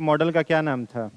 Model का क्या नाम था?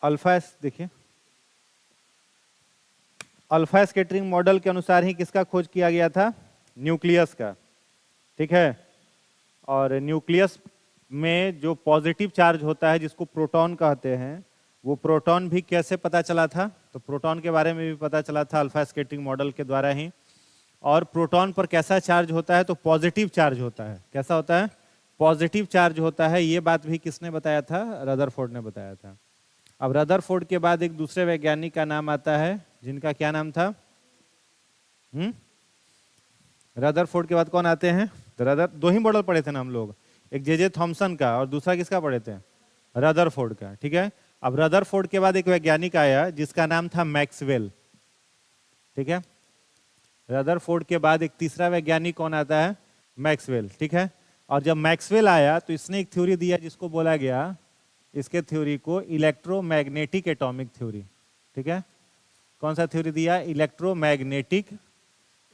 अल्फा देखिए, अल्फा स्कैटरिंग मॉडल के अनुसार ही किसका खोज किया गया था? न्यूक्लियस का। ठीक है, और न्यूक्लियस में जो पॉजिटिव चार्ज होता है जिसको प्रोटॉन कहते हैं, वो प्रोटॉन भी कैसे पता चला था? तो प्रोटॉन के बारे में भी पता चला था अल्फा स्कैटरिंग मॉडल के द्वारा ही। और प्रोटॉन पर कैसा चार्ज होता है? तो पॉजिटिव चार्ज होता है। कैसा होता है? पॉजिटिव चार्ज होता है। ये बात भी किसने बताया था? रदरफोर्ड ने बताया था। अब रदरफोर्ड के बाद एक दूसरे वैज्ञानिक का नाम आता है, जिनका क्या नाम था? रदरफोर्ड के बाद कौन आते हैं? तो दो ही मॉडल पढ़े थे ना हम लोग, एक जे थॉमसन का और दूसरा किसका पढ़े थे? रदरफोर्ड का। ठीक है, अब रदरफोर्ड के बाद एक वैज्ञानिक आया जिसका नाम था मैक्सवेल। ठीक है, रदरफोर्ड के बाद एक तीसरा वैज्ञानिक कौन आता है? मैक्सवेल। ठीक है, और जब मैक्सवेल आया तो इसने एक थ्योरी दिया जिसको बोला गया, इसके थ्योरी को इलेक्ट्रोमैग्नेटिक एटॉमिक थ्योरी। ठीक है, कौन सा थ्योरी दिया? Electromagnetic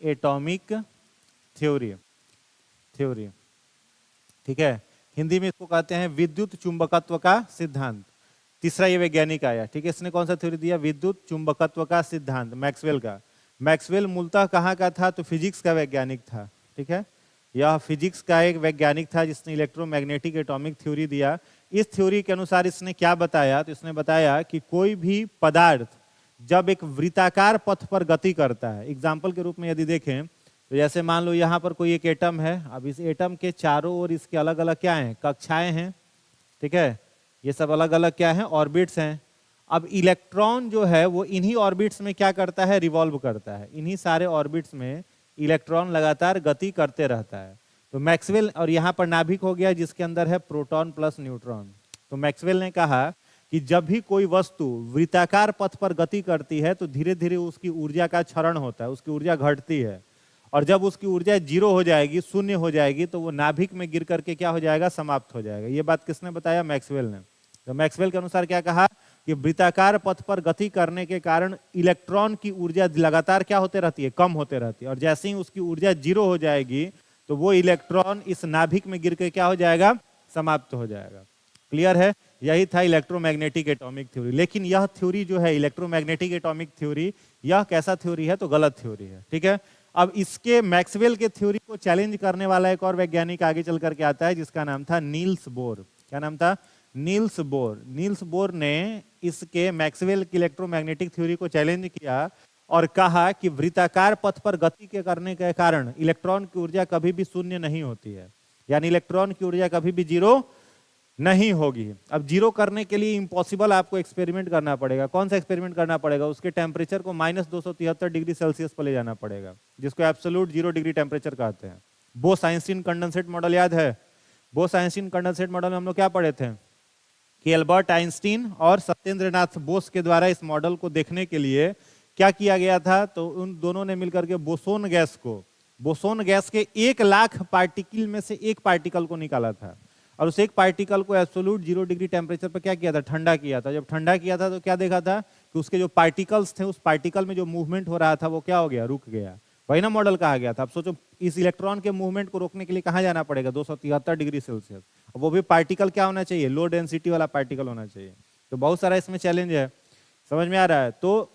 atomic theory. ठीक है, हिंदी में इसको कहते हैं विद्युत चुंबकत्व का सिद्धांत। तीसरा ये वैज्ञानिक आया। ठीक है, इसने कौन सा थ्योरी दिया? विद्युत चुंबकत्व का सिद्धांत, मैक्सवेल का। मैक्सवेल मूलतः कहाँ का था? तो फिजिक्स का वैज्ञानिक था। ठीक है, यह फिजिक्स का एक वैज्ञानिक था जिसने इलेक्ट्रोमैग्नेटिक एटॉमिक थ्योरी दिया। इस थ्योरी के अनुसार इसने क्या बताया? तो इसने बताया कि कोई भी पदार्थ जब एक वृत्ताकार पथ पर गति करता है, एग्जाम्पल के रूप में यदि देखें तो जैसे मान लो यहाँ पर कोई एक एटम है, अब इस एटम के चारों ओर इसके अलग अलग क्या हैं? कक्षाएं हैं। ठीक है, ये सब अलग अलग क्या हैं? ऑर्बिट्स हैं। अब इलेक्ट्रॉन जो है वो इन्हीं ऑर्बिट्स में क्या करता है? रिवॉल्व करता है। इन्हीं सारे ऑर्बिट्स में इलेक्ट्रॉन लगातार गति करते रहता है। तो मैक्सवेल, और यहाँ पर नाभिक हो गया जिसके अंदर है प्रोटॉन प्लस न्यूट्रॉन। तो मैक्सवेल ने कहा कि जब भी कोई वस्तु वृत्ताकार पथ पर गति करती है तो धीरे धीरे उसकी ऊर्जा का क्षरण होता है, उसकी ऊर्जा घटती है, और जब उसकी ऊर्जा जीरो हो जाएगी, शून्य हो जाएगी, तो वो नाभिक में गिर करके क्या हो जाएगा? समाप्त हो जाएगा। ये बात किसने बताया? मैक्सवेल ने। तो मैक्सवेल के अनुसार क्या कहा कि वृत्ताकार पथ पर गति करने के कारण इलेक्ट्रॉन की ऊर्जा लगातार क्या होते रहती है? कम होते रहती है, और जैसे ही उसकी ऊर्जा जीरो हो जाएगी तो वो इलेक्ट्रॉन इस नाभिक में गिर के क्या हो जाएगा? समाप्त हो जाएगा। क्लियर है? यही था इलेक्ट्रोमैग्नेटिक एटॉमिक थ्योरी। लेकिन यह थ्योरी जो है इलेक्ट्रोमैग्नेटिक एटॉमिक थ्योरी, यह कैसा थ्योरी है? तो गलत थ्योरी है। ठीक है, अब इसके मैक्सवेल के थ्योरी को चैलेंज करने वाला एक और वैज्ञानिक आगे चल करके आता है जिसका नाम था नील्स बोर। क्या नाम था? Niels Bohr. नील्स बोर ने इसके मैक्सवेल की इलेक्ट्रोमैग्नेटिक थ्योरी को चैलेंज किया और कहा कि वृत्ताकार पथ पर गति के करने के कारण इलेक्ट्रॉन की ऊर्जा कभी भी शून्य नहीं होती है, यानी इलेक्ट्रॉन की ऊर्जा कभी भी जीरो नहीं होगी। अब जीरो करने के लिए इम्पॉसिबल आपको एक्सपेरिमेंट करना पड़ेगा। कौन सा एक्सपेरिमेंट करना पड़ेगा? उसके टेम्परेचर को -273 डिग्री सेल्सियस पर ले जाना पड़ेगा, जिसको एब्सोल्यूट 0 डिग्री टेम्परेचर कहते हैं। बोस-आइंस्टीन कंडेंसेट मॉडल याद है? बोस-आइंस्टीन कंडेंसेट मॉडल में हम लोग क्या पढ़े थे कि एल्बर्ट आइंस्टीन और सत्येंद्र नाथ बोस के द्वारा इस मॉडल को देखने के लिए क्या किया गया था? तो उन दोनों ने मिलकर के बोसोन गैस के 1 लाख पार्टिकल में से एक पार्टिकल को निकाला था, और उस एक पार्टिकल को एब्सोल्यूट 0 डिग्री टेम्परेचर पर क्या किया था? ठंडा किया था। जब ठंडा किया था तो क्या देखा था कि उसके जो पार्टिकल्स थे, उस पार्टिकल में जो मूवमेंट हो रहा था वो क्या हो गया? रुक गया। वही ना मॉडल कहा गया था। अब सोचो, इस इलेक्ट्रॉन के मूवमेंट को रोकने के लिए कहाँ जाना पड़ेगा? 273 डिग्री सेल्सियस। वो भी पार्टिकल क्या होना चाहिए? लो डेंसिटी वाला पार्टिकल होना चाहिए। तो बहुत सारा इसमें चैलेंज है, समझ में आ रहा है? तो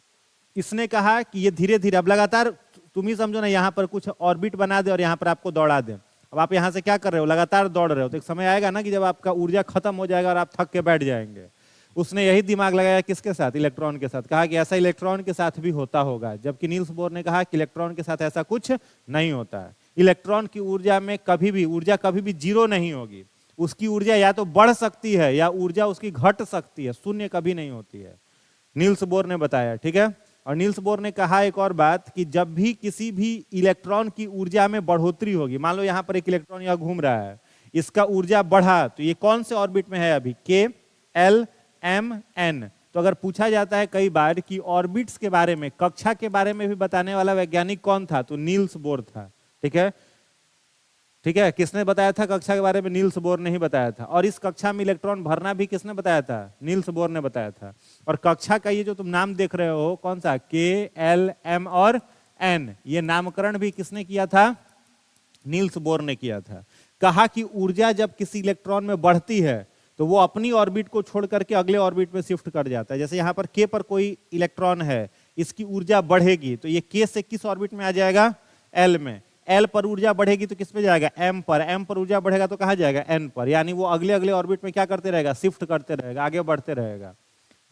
इसने कहा कि ये धीरे धीरे, अब लगातार तुम ही समझो ना, यहाँ पर कुछ ऑर्बिट बना दे और यहाँ पर आपको दौड़ा दे। अब आप यहाँ से क्या कर रहे हो? लगातार दौड़ रहे हो, तो एक समय आएगा ना कि जब आपका ऊर्जा खत्म हो जाएगा और आप थक के बैठ जाएंगे। उसने यही दिमाग लगाया किसके साथ? इलेक्ट्रॉन के साथ। कहा कि ऐसा इलेक्ट्रॉन के साथ भी होता होगा, जबकि नील्स बोर ने कहा कि इलेक्ट्रॉन के साथ ऐसा कुछ नहीं होता है। इलेक्ट्रॉन की ऊर्जा में ऊर्जा कभी भी जीरो नहीं होगी, उसकी ऊर्जा या तो बढ़ सकती है या ऊर्जा उसकी घट सकती है, शून्य कभी नहीं होती है, नील्स बोर ने बताया। ठीक है, और नील्स बोर ने कहा एक और बात कि जब भी किसी भी इलेक्ट्रॉन की ऊर्जा में बढ़ोतरी होगी, मान लो यहाँ पर एक इलेक्ट्रॉन यहाँ घूम रहा है, इसका ऊर्जा बढ़ा तो ये कौन से ऑर्बिट में है अभी, के एल एम एन। तो अगर पूछा जाता है कई बार कि ऑर्बिट्स के बारे में, कक्षा के बारे में भी बताने वाला वैज्ञानिक कौन था, तो नील्स बोर था। ठीक है, ठीक है, किसने बताया था कक्षा के बारे में, नील्स बोर ने ही बताया था। और इस कक्षा में इलेक्ट्रॉन भरना भी किसने बताया था, नील्स बोर ने बताया था। और कक्षा का ये जो तुम नाम देख रहे हो कौन सा, के एल एम और एन, ये नामकरण भी किसने किया था, नील्स बोर ने किया था। कहा कि ऊर्जा जब किसी इलेक्ट्रॉन में बढ़ती है तो वो अपनी ऑर्बिट को छोड़ करके अगले ऑर्बिट में शिफ्ट कर जाता है। जैसे यहाँ पर के पर कोई इलेक्ट्रॉन है, इसकी ऊर्जा बढ़ेगी तो ये के से किस ऑर्बिट में आ जाएगा, एल में। एल पर ऊर्जा बढ़ेगी तो किस पे जाएगा, एम पर। एम पर ऊर्जा बढ़ेगा तो कहाँ जाएगा, एन पर। यानी वो अगले अगले ऑर्बिट में क्या करते रहेगा, शिफ्ट करते रहेगा, आगे बढ़ते रहेगा।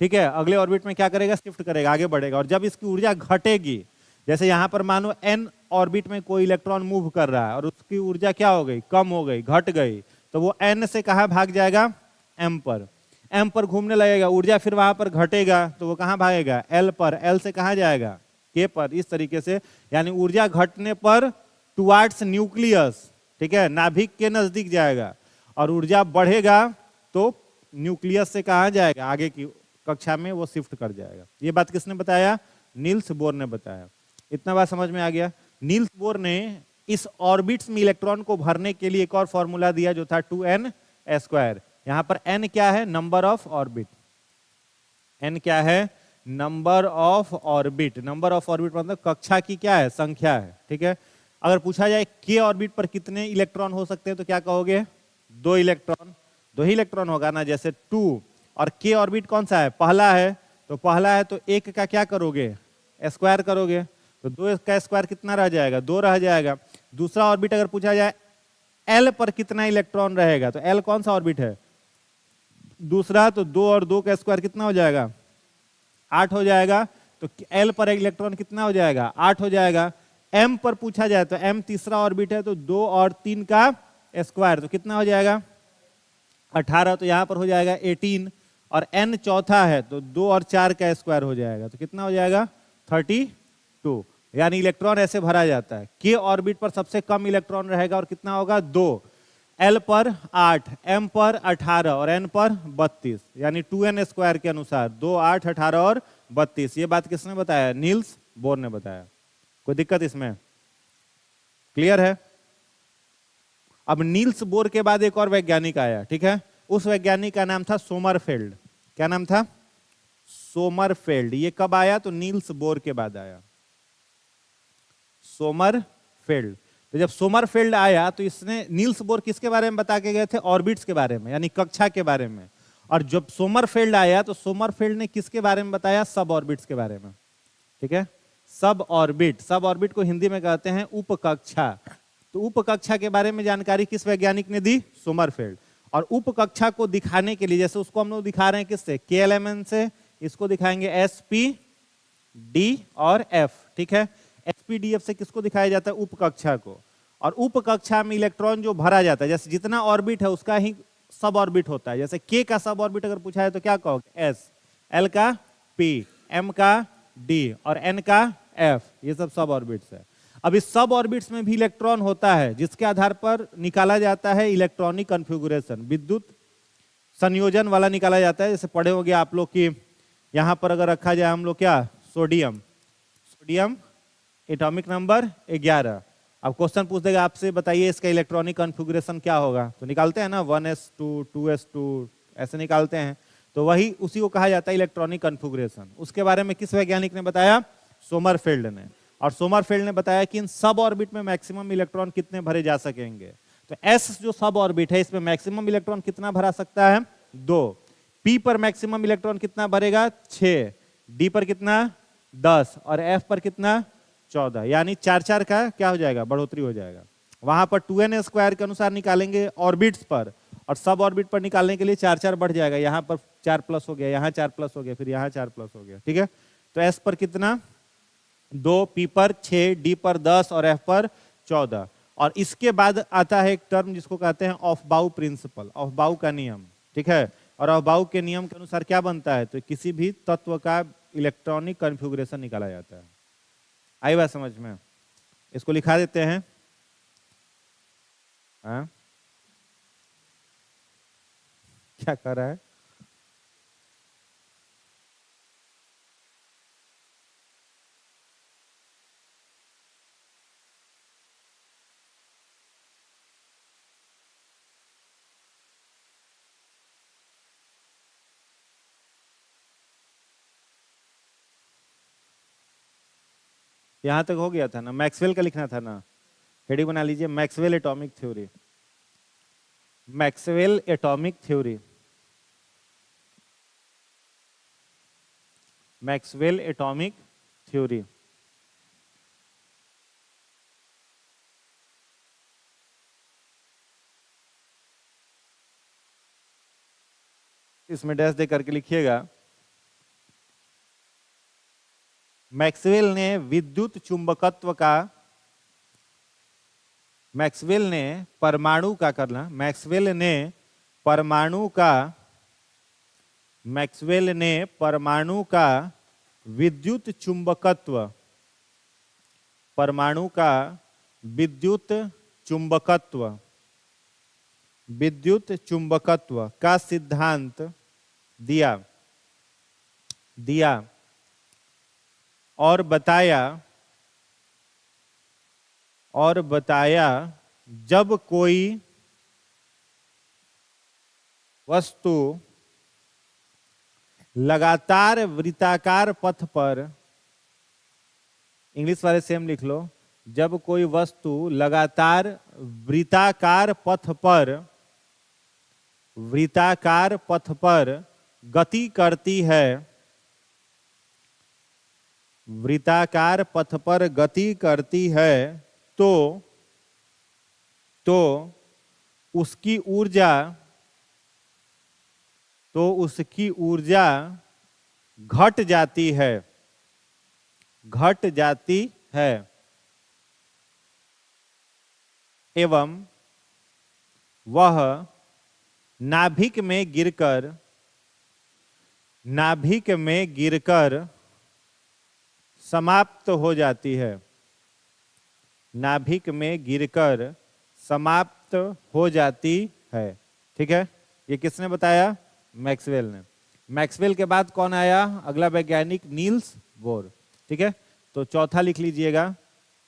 ठीक है, अगले ऑर्बिट में क्या करेगा, शिफ्ट करेगा, आगे बढ़ेगा। और जब इसकी ऊर्जा घटेगी, जैसे यहाँ पर मानो एन ऑर्बिट में कोई इलेक्ट्रॉन मूव कर रहा है और उसकी ऊर्जा क्या हो गई, कम हो गई, घट गई, तो वो एन से कहाँ भाग जाएगा, एम पर। एम पर घूमने लगेगा, ऊर्जा फिर वहां पर घटेगा तो वो कहाँ भागेगा, एल पर। एल से कहाँ जाएगा, के पर। इस तरीके से यानी ऊर्जा घटने पर टुवार्ड्स न्यूक्लियस, ठीक है, नाभिक के नजदीक जाएगा, और ऊर्जा बढ़ेगा तो न्यूक्लियस से कहाँ जाएगा, आगे की कक्षा में वो शिफ्ट कर जाएगा। ये बात किसने बताया, नील्स बोर ने बताया। इतना बात समझ में आ गया। नील्स बोर ने इस ऑर्बिट्स में इलेक्ट्रॉन को भरने के लिए एक और फॉर्मूला दिया जो था 2n²। यहां पर n क्या है, नंबर ऑफ ऑर्बिट। n क्या है, number of orbit. Number of orbit मतलब कक्षा की क्या है, संख्या है। ठीक है, अगर पूछा जाए k ऑर्बिट पर कितने इलेक्ट्रॉन हो सकते हैं तो क्या कहोगे, 2 इलेक्ट्रॉन। 2 ही इलेक्ट्रॉन होगा ना, जैसे 2। और k ऑर्बिट कौन सा है, पहला है, तो पहला है तो एक का क्या करोगे, स्क्वायर करोगे, तो 2 का स्क्वायर कितना रह जाएगा, 2 रह जाएगा। दूसरा ऑर्बिट अगर पूछा जाए L पर कितना इलेक्ट्रॉन रहेगा, तो L कौन सा ऑर्बिट है, दूसरा, तो 2 और 2 का स्क्वायर कितना हो जाएगा, 8 हो जाएगा। तो L पर इलेक्ट्रॉन कितना हो जाएगा, 8 हो जाएगा। M पर पूछा जाए तो M तीसरा ऑर्बिट है, तो 2 और 3 का स्क्वायर तो कितना हो जाएगा, 18, तो यहां पर हो जाएगा 18। और N चौथा है तो 2 और 4 का स्क्वायर हो जाएगा, तो कितना हो जाएगा, 32। यानी इलेक्ट्रॉन ऐसे भरा जाता है। K ऑर्बिट पर सबसे कम इलेक्ट्रॉन रहेगा और कितना होगा, 2। L पर 8, M पर 18 और N पर 32, यानी 2n² के अनुसार 2, 8, 18 और 32। ये बात किसने बताया, नील्स बोर ने बताया। कोई दिक्कत इसमें, क्लियर है। अब नील्स बोर के बाद एक और वैज्ञानिक आया, ठीक है, उस वैज्ञानिक का नाम था सोमरफेल्ड। क्या नाम था, सोमरफेल्ड। ये कब आया, तो नील्स बोर के बाद आया, सोमरफेल्ड। तो जब सोमरफेल्ड आया तो इसने, नील्स बोर किसके बारे में बता के गए थे, ऑर्बिट्स के बारे में, यानी कक्षा के बारे में। और जब सोमरफेल्ड आया तो सोमरफेल्ड ने किसके बारे में बताया, सब ऑर्बिट्स के बारे में। ठीक है, सब ऑर्बिट। सब ऑर्बिट को हिंदी में कहते हैं उपकक्षा। तो उपकक्षा के बारे में जानकारी किस वैज्ञानिक ने दी, सोमरफेल्ड। और उपकक्षा को दिखाने के लिए, जैसे उसको हम लोग दिखा रहे हैं किससे, KLMN से, इसको दिखाएंगे SP, D और F। ठीक है, SPDF से किसको दिखाया जाता है, उपकक्षा को। और उपकक्षा में इलेक्ट्रॉन जो भरा जाता है, जैसे जितना ऑर्बिट है उसका ही सब ऑर्बिट होता है। जैसे K का सब ऑर्बिट अगर पूछा है तो क्या कहोगे, S, L का P, M का D और N का F, ये सब ऑर्बिट्स है। अब इस सब ऑर्बिट्स में भी इलेक्ट्रॉन होता है, जिसके आधार पर निकाला जाता है इलेक्ट्रॉनिक कॉन्फ़िगरेशन, विद्युत संयोजन वाला निकाला जाता है। जैसे पढ़े होंगे आप लोग कि यहाँ पर अगर रखा जाए हम लोग क्या, सोडियम, सोडियम एटॉमिक नंबर 11। अब क्वेश्चन पूछ देगा आपसे, बताइए इसका इलेक्ट्रॉनिक कॉन्फ़िगरेशन क्या होगा, तो निकालते हैं ना 1s2 2s2 ऐसे निकालते हैं। तो वही, उसी को कहा जाता है इलेक्ट्रॉनिक कॉन्फ़िगरेशन। उसके बारे में किस वैज्ञानिक ने बताया, सोमरफेल्ड ने। और सोमरफेल्ड ने बताया कि इन सब ऑर्बिट में मैक्सिमम इलेक्ट्रॉन कितने भरे जा सकेंगे। तो S जो सब ऑर्बिट है, इसमें मैक्सिमम इलेक्ट्रॉन कितना भरा सकता है, 2। P पर मैक्सिमम इलेक्ट्रॉन कितना भरेगा, 6। D पर कितना, 10 और F पर कितना, 14। यानी 4-4 का क्या हो जाएगा, बढ़ोतरी हो जाएगा। वहां पर 2n² के अनुसार निकालेंगे ऑर्बिट्स पर, और सब ऑर्बिट पर निकालने के लिए 4-4 बढ़ जाएगा। यहाँ पर 4+ हो गया, यहाँ 4+ हो गया, फिर यहाँ 4+ हो गया। ठीक है, तो S पर कितना, 2, P पर 6, D पर 10 और F पर 14। और इसके बाद आता है एक टर्म जिसको कहते हैं ऑफ बाउ प्रिंसिपल, ऑफ बाउ का नियम, ठीक है। और ऑफ बाउ के नियम के अनुसार क्या बनता है, तो किसी भी तत्व का इलेक्ट्रॉनिक कॉन्फ़िगरेशन निकाला जाता है। आई बात समझ में? इसको लिखा देते हैं। हाँ? क्या कर रहा है? यहां तक हो गया था ना? मैक्सवेल का लिखना था ना? हेडिंग बना लीजिए, Maxwell atomic theory. Maxwell atomic theory, Maxwell atomic theory. इसमें डैश दे करके लिखिएगा। मैक्सवेल ने विद्युत चुंबकत्व का, मैक्सवेल ने परमाणु का करना, मैक्सवेल ने परमाणु का, मैक्सवेल ने परमाणु का विद्युत चुंबकत्व, परमाणु का विद्युत चुंबकत्व, विद्युत चुंबकत्व का सिद्धांत दिया और बताया जब कोई वस्तु लगातार वृत्ताकार पथ पर, इंग्लिश वाले सेम लिख लो, जब कोई वस्तु लगातार वृत्ताकार पथ पर गति करती है, वृत्ताकार पथ पर गति करती है, तो उसकी ऊर्जा घट जाती है एवं वह नाभिक में गिरकर समाप्त हो जाती है, नाभिक में गिरकर समाप्त हो जाती है। ठीक है, ये किसने बताया? मैक्सवेल ने। मैक्सवेल के बाद कौन आया? अगला वैज्ञानिक नील्स बोर। ठीक है, तो चौथा लिख लीजिएगा,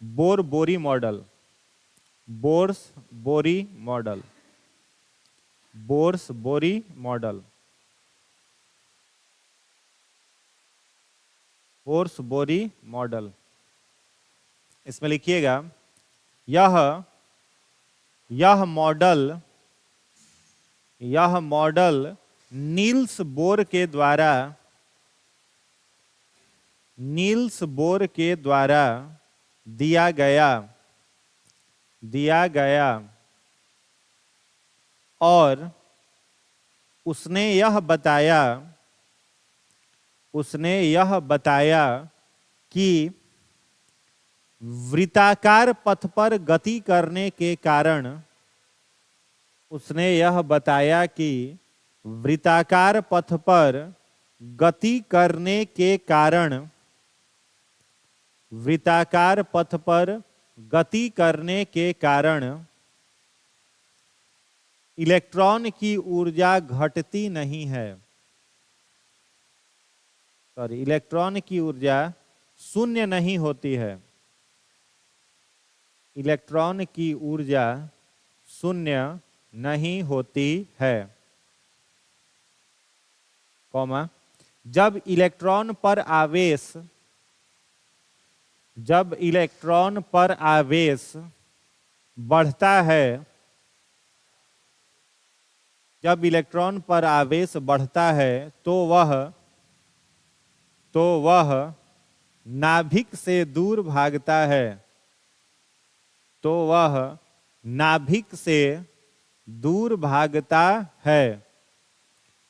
बोर बोरी मॉडल, बोर्स बोरी मॉडल, बोर्स बोरी मॉडल, बोर्स बोरी मॉडल। इसमें लिखिएगा, यह मॉडल नील्स बोर के द्वारा दिया गया और उसने यह बताया कि वृत्ताकार पथ पर गति करने के कारण, उसने यह बताया कि वृत्ताकार पथ पर गति करने के कारण, वृत्ताकार पथ पर गति करने के कारण इलेक्ट्रॉन की ऊर्जा घटती नहीं है, सॉरी, इलेक्ट्रॉन की ऊर्जा शून्य नहीं होती है, इलेक्ट्रॉन की ऊर्जा शून्य नहीं होती है, कॉमा, जब इलेक्ट्रॉन पर आवेश बढ़ता है, जब इलेक्ट्रॉन पर आवेश बढ़ता है तो वह नाभिक से दूर भागता है, तो वह नाभिक से दूर भागता है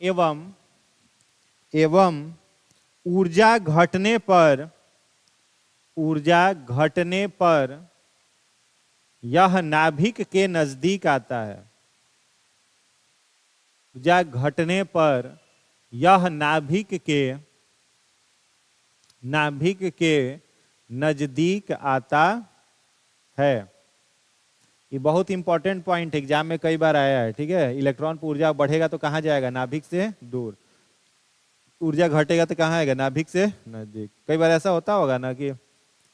एवं ऊर्जा घटने पर यह नाभिक के नजदीक आता है। ऊर्जा घटने पर यह नाभिक के नजदीक आता है। ये बहुत इंपॉर्टेंट पॉइंट एग्जाम में कई बार आया है, ठीक है। इलेक्ट्रॉन पर ऊर्जा बढ़ेगा तो कहाँ जाएगा? नाभिक से दूर। ऊर्जा घटेगा तो कहाँ आएगा? नाभिक से नजदीक। कई बार ऐसा होता होगा ना कि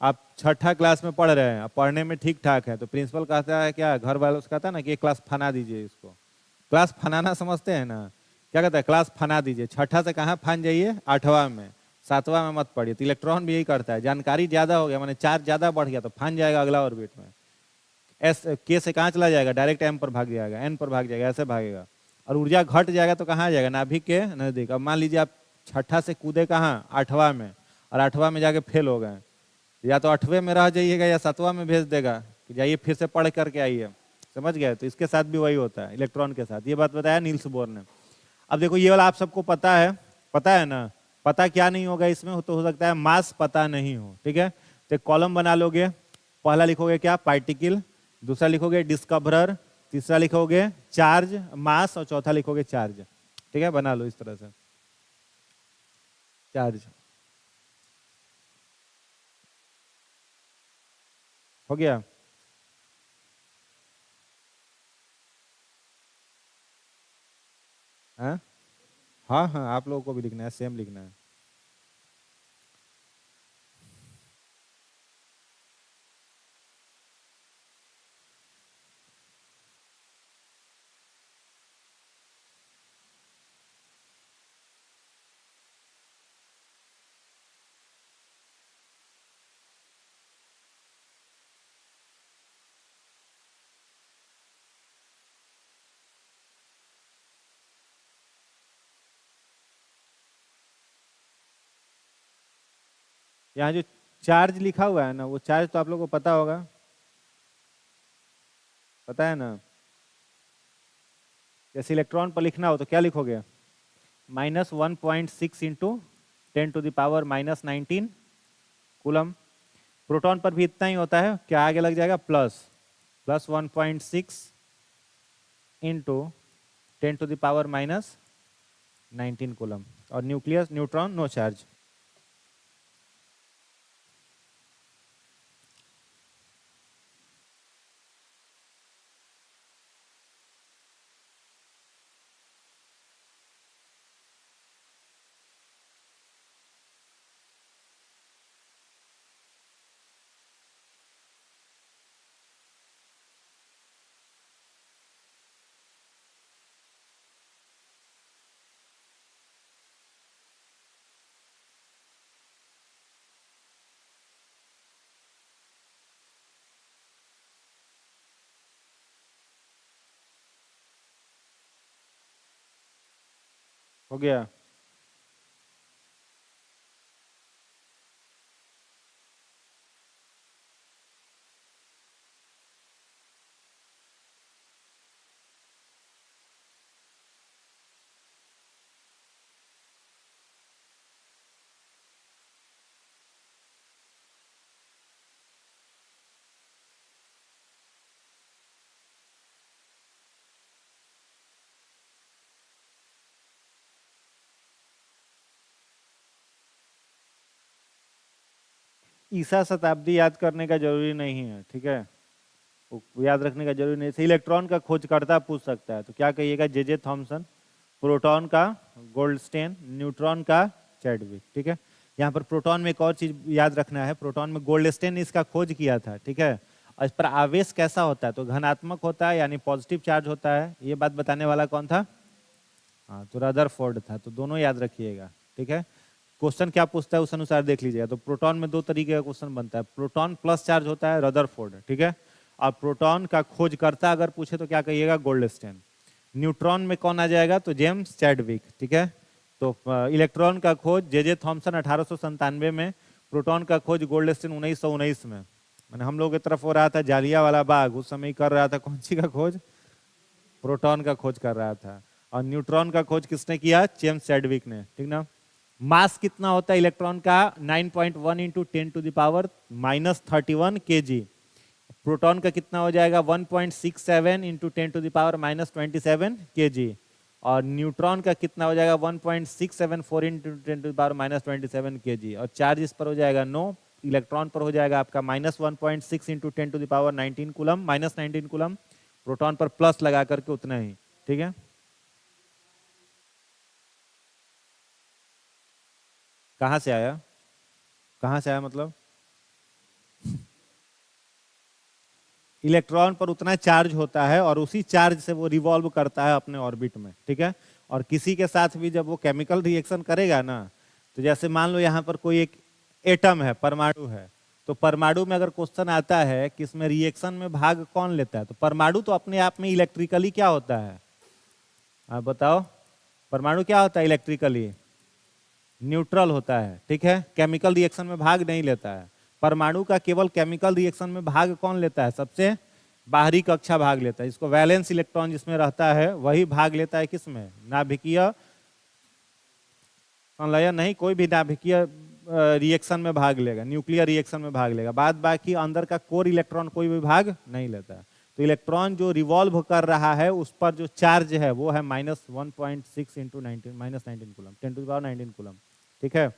आप छठा क्लास में पढ़ रहे हैं, पढ़ने में ठीक ठाक है, तो प्रिंसिपल कहता है क्या, घर वालों से कहता है ना कि क्लास फना दीजिए इसको। क्लास फनाना समझते हैं ना, क्या कहता है? क्लास फना दीजिए। छठा से कहाँ फन जाइए? आठवां में, सातवां में मत पढ़िए। तो इलेक्ट्रॉन भी यही करता है, जानकारी ज्यादा हो गया, मैंने चार्ज ज्यादा बढ़ गया तो फन जाएगा अगला ऑर्बिट में। एस के से कहाँ चला जाएगा? डायरेक्ट एम पर भाग जाएगा, एन पर भाग जाएगा, ऐसे भागेगा। और ऊर्जा घट जाएगा तो कहाँ जाएगा? नाभिक के नजदीक। अब मान लीजिए आप छठा से कूदे कहाँ? आठवां में, और आठवां में जाके फेल हो गए, या तो आठवें में रह जाइएगा या सातवां में भेज देगा कि जाइए फिर से पढ़ करके आइए। समझ गए? तो इसके साथ भी वही होता है इलेक्ट्रॉन के साथ। ये बात बताया नील्स बोर ने। अब देखो ये वाला आप सबको पता है ना। पता क्या नहीं होगा इसमें? तो हो सकता है मास पता नहीं हो, ठीक है। तो कॉलम बना लोगे, पहला लिखोगे क्या? पार्टिकल, दूसरा लिखोगे डिस्कवरर, तीसरा लिखोगे चार्ज मास, और चौथा लिखोगे चार्ज, ठीक है। बना लो इस तरह से चार्ज। हो गया? हाँ हाँ हाँ, आप लोगों को भी लिखना है, सेम लिखना है। यहाँ जो चार्ज लिखा हुआ है ना, वो चार्ज तो आप लोगों को पता होगा, पता है ना। जैसे इलेक्ट्रॉन पर लिखना हो तो क्या लिखोगे? -1.6 इंटू 10⁻⁻19 कूलम। प्रोटॉन पर भी इतना ही होता है, क्या आगे लग जाएगा? Plus 1.6 into 10⁻⁻19 coulomb. और न्यूक्लियस न्यूट्रॉन नो चार्ज। हो गया? ईसा शताब्दी याद करने का जरूरी नहीं है, ठीक है। वो याद रखने का जरूरी नहीं है। इलेक्ट्रॉन का खोजकर्ता पूछ सकता है तो क्या कहिएगा? J Thomson. प्रोटॉन का गोल्डस्टेन, न्यूट्रॉन का चैडविक, ठीक है। यहाँ पर प्रोटॉन में एक और चीज याद रखना है, प्रोटॉन में गोल्डस्टेन ने इसका खोज किया था, ठीक है। और इस पर आवेश कैसा होता है? तो धनात्मक होता है, यानी पॉजिटिव चार्ज होता है। ये बात बताने वाला कौन था? हाँ, तो रदरफोर्ड था। तो दोनों याद रखिएगा, ठीक है। क्वेश्चन क्या पूछता है उस अनुसार देख लीजिएगा। तो प्रोटॉन में दो तरीके का क्वेश्चन बनता है। प्रोटॉन प्लस चार्ज होता है, रदरफोर्ड, ठीक है। और प्रोटॉन का खोजकर्ता अगर पूछे तो क्या कहिएगा? गोल्डस्टेन। न्यूट्रॉन में कौन आ जाएगा? तो जेम्स चैडविक, ठीक है। तो इलेक्ट्रॉन का खोज जे थॉमसन 1897 में, प्रोटॉन का खोज गोल्डस्टेन 1919 में। मैंने हम लोग की तरफ हो रहा था जालिया वाला बाग, उस समय कर रहा था कौन सी का खोज? प्रोटॉन का खोज कर रहा था। और न्यूट्रॉन का खोज किसने किया? जेम्स चैडविक ने, ठीक ना। मास कितना होता है इलेक्ट्रॉन का? 9.1 इंटू 10⁻⁻31 kg। प्रोटॉन का कितना हो जाएगा 1.67 इंटू 10⁻⁻27 kg, और न्यूट्रॉन का कितना हो जाएगा 1.674 इंटू 10⁻⁻27 kg, और चार्ज इस पर हो जाएगा 9, इलेक्ट्रॉन पर हो जाएगा आपका -1.6 इंटू 10⁻19 कूलम, -19 कूलम, प्रोटॉन पर प्लस लगा करके उतना ही। ठीक है, कहाँ से आया, कहाँ से आया मतलब इलेक्ट्रॉन पर उतना चार्ज होता है और उसी चार्ज से वो रिवॉल्व करता है अपने ऑर्बिट में। ठीक है, और किसी के साथ भी जब वो केमिकल रिएक्शन करेगा ना, तो जैसे मान लो यहाँ पर कोई एक एटम है, परमाणु है, तो परमाणु में अगर क्वेश्चन आता है कि इसमें रिएक्शन में भाग कौन लेता है, तो परमाणु तो अपने आप में इलेक्ट्रिकली क्या होता है, आप बताओ, परमाणु क्या होता है इलेक्ट्रिकली, न्यूट्रल होता है। ठीक है, केमिकल रिएक्शन में भाग नहीं लेता है। परमाणु का केवल केमिकल रिएक्शन में भाग कौन लेता है, सबसे बाहरी कक्षा भाग लेता है, इसको वैलेंस इलेक्ट्रॉन जिसमें रहता है वही भाग लेता है, किसमें, नाभिकीय संलयन नहीं, कोई भी नाभिकीय रिएक्शन में भाग लेगा, न्यूक्लियर रिएक्शन में भाग लेगा, बाद बाकी अंदर का कोर इलेक्ट्रॉन कोई भी भाग नहीं लेता है। तो इलेक्ट्रॉन जो रिवॉल्व कर रहा है उस पर जो चार्ज है वो है -1.6 इंटू 19 कूलम, 10⁻19 कूलम। ठीक है,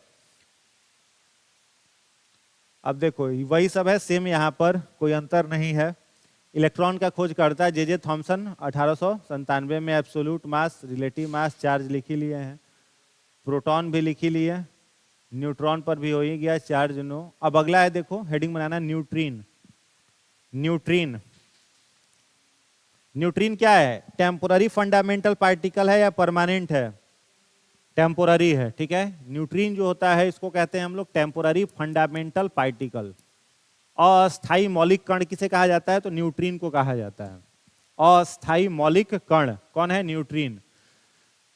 अब देखो वही सब है, सेम यहाँ पर कोई अंतर नहीं है। इलेक्ट्रॉन का खोज करता है जे थॉमसन 1897 में, एब्सोल्यूट मास, रिलेटिव मास, चार्ज लिख ही लिए हैं, प्रोटॉन भी लिख ही लिए, न्यूट्रॉन पर भी हो ही गया चार्ज 9। अब अगला है, देखो हेडिंग बनाना, न्यूट्रिन। न्यूट्रिन, न्यूट्रिन क्या है, टेम्पोररी फंडामेंटल पार्टिकल है या परमानेंट है, टेम्पोररी है। ठीक है, न्यूट्रिन जो होता है इसको कहते हैं हम लोग टेम्पोररी फंडामेंटल पार्टिकल। अस्थाई मौलिक कण किसे कहा जाता है, तो न्यूट्रिन को कहा जाता है। अस्थाई मौलिक कण कौन है, न्यूट्रिन।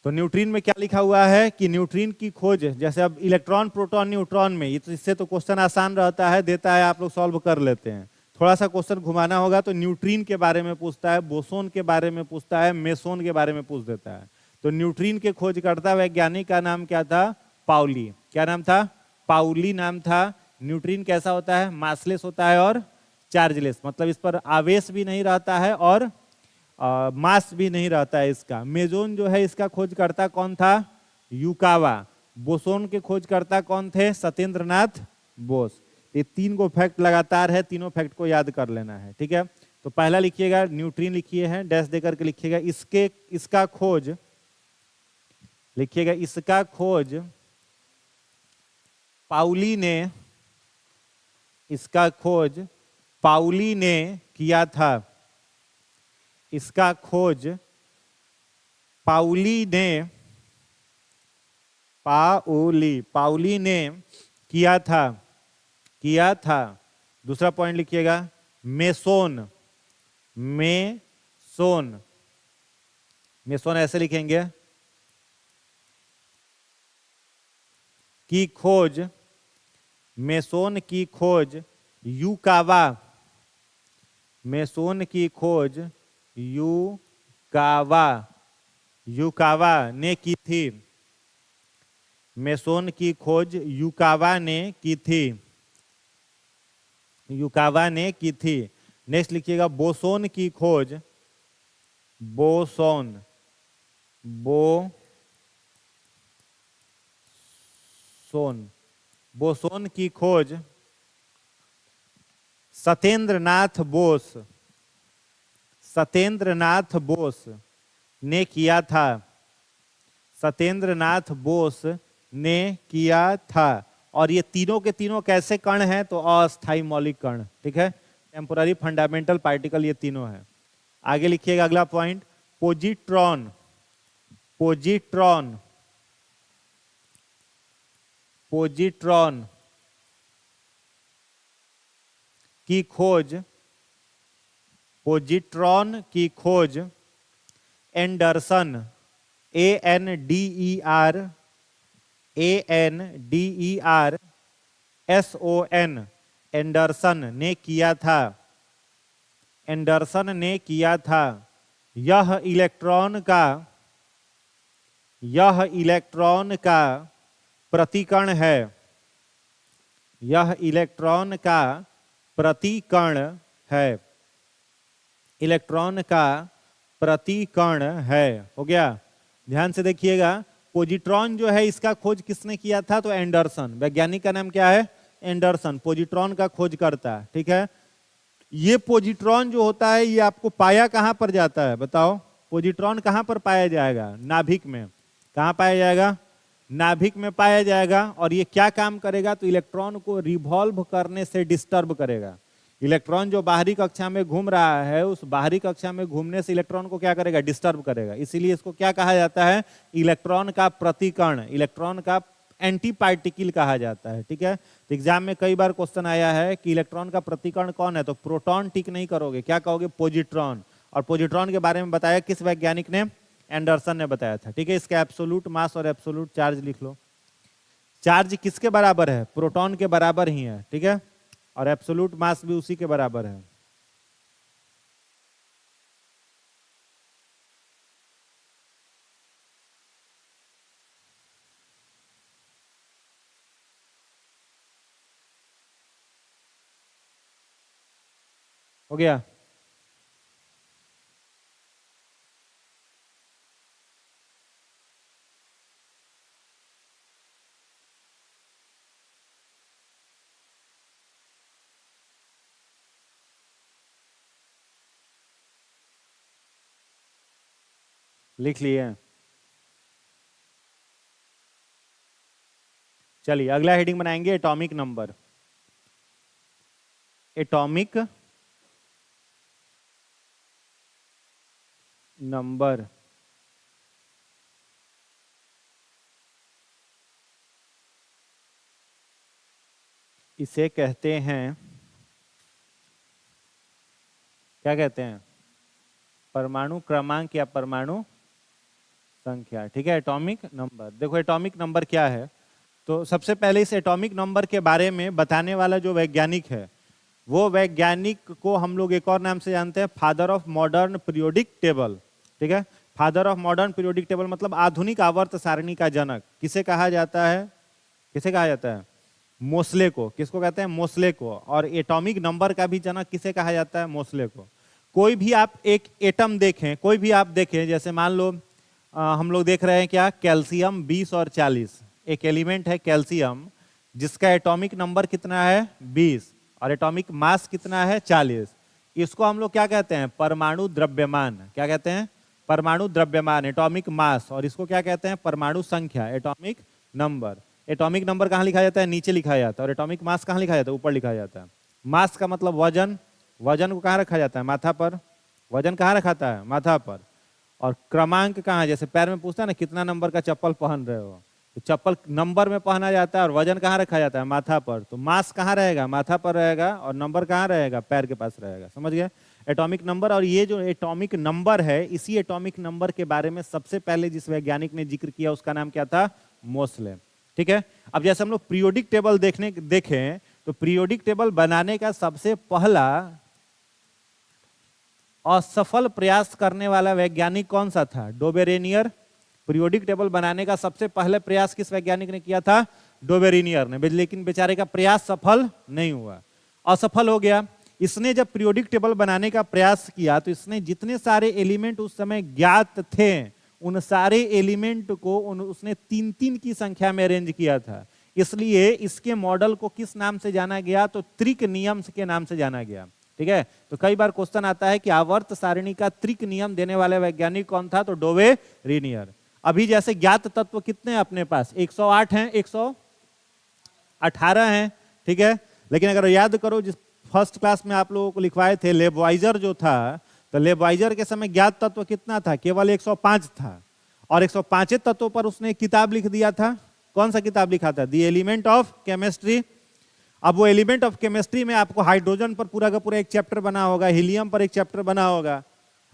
तो न्यूट्रिन में क्या लिखा हुआ है कि न्यूट्रिन की खोज, जैसे अब इलेक्ट्रॉन प्रोटॉन न्यूट्रॉन में, इससे तो क्वेश्चन आसान रहता है, देता है, आप लोग सॉल्व कर लेते हैं। थोड़ा सा क्वेश्चन घुमाना होगा तो न्यूट्रिन के बारे में पूछता है, बोसोन के बारे में पूछता है, मेसोन के बारे में पूछ देता है। तो न्यूट्रिन के खोजकर्ता वैज्ञानिक का नाम क्या था, पाउली। क्या नाम था, पाउली नाम था। न्यूट्रिन कैसा होता है, मासलेस होता है और चार्जलेस, मतलब इस पर आवेश भी नहीं रहता है और मास भी नहीं रहता है इसका। मेजोन जो है इसका खोजकर्ता कौन था, युकावा। बोसोन के खोजकर्ता कौन थे, सत्येंद्रनाथ बोस। ये 3 को फैक्ट लगातार है, तीनों फैक्ट को याद कर लेना है। ठीक है, तो पहला लिखिएगा न्यूट्रिन लिखिए हैं, डैश देकर के लिखिएगा, इसका खोज लिखिएगा, इसका खोज पाउली ने, इसका खोज पाउली ने किया था। इसका खोज पाउली ने, पाउली ने किया था, किया था। दूसरा पॉइंट लिखिएगा, मेसोन, मेसोन, मेसोन ऐसे लिखेंगे, की खोज, मेसोन की खोज युकावा, मेसोन की खोज युकावा, युकावा ने की थी। मेसोन की खोज युकावा ने की थी, युकावा ने की थी। नेक्स्ट लिखिएगा, बोसोन की खोज, बोसोन, बोसोन की खोज सत्येंद्रनाथ बोस, सत्येंद्रनाथ बोस ने किया था, सत्येंद्रनाथ बोस ने किया था। और ये तीनों के तीनों कैसे कण हैं, तो अस्थाई मौलिक कण। ठीक है, टेम्पोररी फंडामेंटल पार्टिकल ये तीनों हैं। आगे लिखिएगा अगला पॉइंट, पोजिट्रॉन, पोजिट्रॉन, पोजिट्रॉन की खोज, पोजिट्रॉन की खोज एंडरसन, ANDERSON, एंडरसन ने किया था, एंडरसन ने किया था। यह इलेक्ट्रॉन का, यह इलेक्ट्रॉन का प्रतिकण है, यह इलेक्ट्रॉन का प्रतिकण है, इलेक्ट्रॉन का प्रतिकण है। हो गया, ध्यान से देखिएगा। पॉजिट्रॉन जो है इसका खोज किसने किया था? तो एंडरसन, वैज्ञानिक का नाम क्या है? एंडरसन, पॉजिट्रॉन का खोज करता है। ठीक है, ये पॉजिट्रॉन जो होता है ये आपको पाया कहां पर जाता है? बताओ, पॉजिट्रॉन कहां पर पाया जाएगा? नाभिक में। कहां पाया जाएगा? नाभिक में पाया जाएगा। और ये क्या काम करेगा? तो इलेक्ट्रॉन को रिवॉल्व करने से डिस्टर्ब करेगा। इलेक्ट्रॉन जो बाहरी कक्षा में घूम रहा है, उस बाहरी कक्षा में घूमने से इलेक्ट्रॉन को क्या करेगा? डिस्टर्ब करेगा। इसीलिए इसको क्या कहा जाता है? इलेक्ट्रॉन का प्रतिकण, इलेक्ट्रॉन का एंटी पार्टिकल कहा जाता है। ठीक है, तो एग्जाम में कई बार क्वेश्चन आया है कि इलेक्ट्रॉन का प्रतिकण कौन है? तो प्रोटॉन टिक नहीं करोगे, क्या कहोगे? पॉजिट्रॉन। और पॉजिट्रॉन के बारे में बताया किस वैज्ञानिक ने? एंडरसन ने बताया था। ठीक है, इसका एब्सोल्यूट मास और एब्सोल्यूट चार्ज लिख लो। चार्ज किसके बराबर है? प्रोटॉन के बराबर ही है। ठीक है, और एब्सोल्यूट मास भी उसी के बराबर है। हो गया? लिख लिए? चलिए अगला हेडिंग बनाएंगे, एटॉमिक नंबर। Atomic number. इसे कहते हैं, क्या कहते हैं? परमाणु क्रमांक या परमाणु संख्या। ठीक है, एटॉमिक नंबर। देखो एटॉमिक नंबर क्या है, तो सबसे पहले इस एटॉमिक नंबर के बारे में बताने वाला जो वैज्ञानिक है, वो वैज्ञानिक को हम लोग एक और नाम से जानते हैं, father of modern periodic table. ठीक है, father of modern periodic table मतलब आधुनिक आवर्त सारणी का जनक। किसे कहा जाता है? किसे कहा जाता है? मोसले को। किसको कहते हैं? मोसले को। और एटॉमिक नंबर का भी जनक किसे कहा जाता है? मोसले को। कोई भी आप एक एटम देखें, कोई भी आप देखें, जैसे मान लो हम लोग देख रहे हैं क्या? कैल्शियम 20 और 40। एक एलिमेंट है कैल्शियम जिसका एटॉमिक नंबर कितना है? 20 और एटॉमिक मास कितना है? 40। इसको हम लोग क्या कहते हैं? परमाणु द्रव्यमान। क्या कहते हैं? परमाणु द्रव्यमान, एटॉमिक मास। और इसको क्या कहते हैं? परमाणु संख्या, एटॉमिक नंबर। एटॉमिक नंबर कहाँ लिखा जाता है? नीचे लिखा जाता है। और एटॉमिक मास कहाँ लिखा जाता है? ऊपर लिखा जाता है। मास का मतलब वजन। वजन को कहाँ रखा जाता है? माथा पर। वजन कहाँ रखाता है? माथा पर। और क्रमांक कहाँ? जैसे पैर में पूछता है ना कितना नंबर का चप्पल पहन रहे हो, तो चप्पल नंबर में पहना जाता है। और वजन कहाँ रखा जाता है? माथा पर। तो मास कहाँ रहेगा? माथा पर रहेगा। और नंबर कहाँ रहेगा? पैर के पास रहेगा। समझ गए? Atomic number. और ये जो एटॉमिक नंबर है, इसी एटॉमिक नंबर के बारे में सबसे पहले जिस वैज्ञानिक ने जिक्र किया उसका नाम क्या था? मोसले। ठीक है, अब जैसे हम लोग पीरियोडिक टेबल देखें तो पीरियोडिक टेबल बनाने का सबसे पहला असफल प्रयास करने वाला वैज्ञानिक कौन सा था? डोबेरेनियर। पीरियोडिक टेबल बनाने का सबसे पहले प्रयास किस वैज्ञानिक ने किया था? डोबेरेनियर ने। लेकिन बेचारे का प्रयास सफल नहीं हुआ, असफल हो गया। इसने जब पीरियोडिक टेबल बनाने का प्रयास किया तो इसने जितने सारे एलिमेंट उस समय ज्ञात थे, उन सारे एलिमेंट को उसने 3-3 की संख्या में अरेंज किया था। इसलिए इसके मॉडल को किस नाम से जाना गया? तो त्रिक नियम के नाम से जाना गया। ठीक है, तो कई बार क्वेश्चन आता है कि आवर्त सारणी का त्रिक नियम देने वाले वैज्ञानिक कौन था? तो डोबेरेनियर। अभी जैसे ज्ञात तत्व कितने हैं अपने पास? 108 हैं, 118 हैं। ठीक है, लेकिन अगर याद करो, जिस फर्स्ट क्लास में आप लोगों को लिखवाए थे, लेबवाइजर जो था, तो लेबवाइजर के समय ज्ञात तत्व कितना था? केवल 105 था। और 105 तत्वों पर उसने एक किताब लिख दिया था। कौन सा किताब लिखा था? The element of chemistry. अब वो एलिमेंट ऑफ केमिस्ट्री में आपको हाइड्रोजन पर पूरा का पूरा एक चैप्टर बना होगा, हीलियम पर एक चैप्टर बना होगा।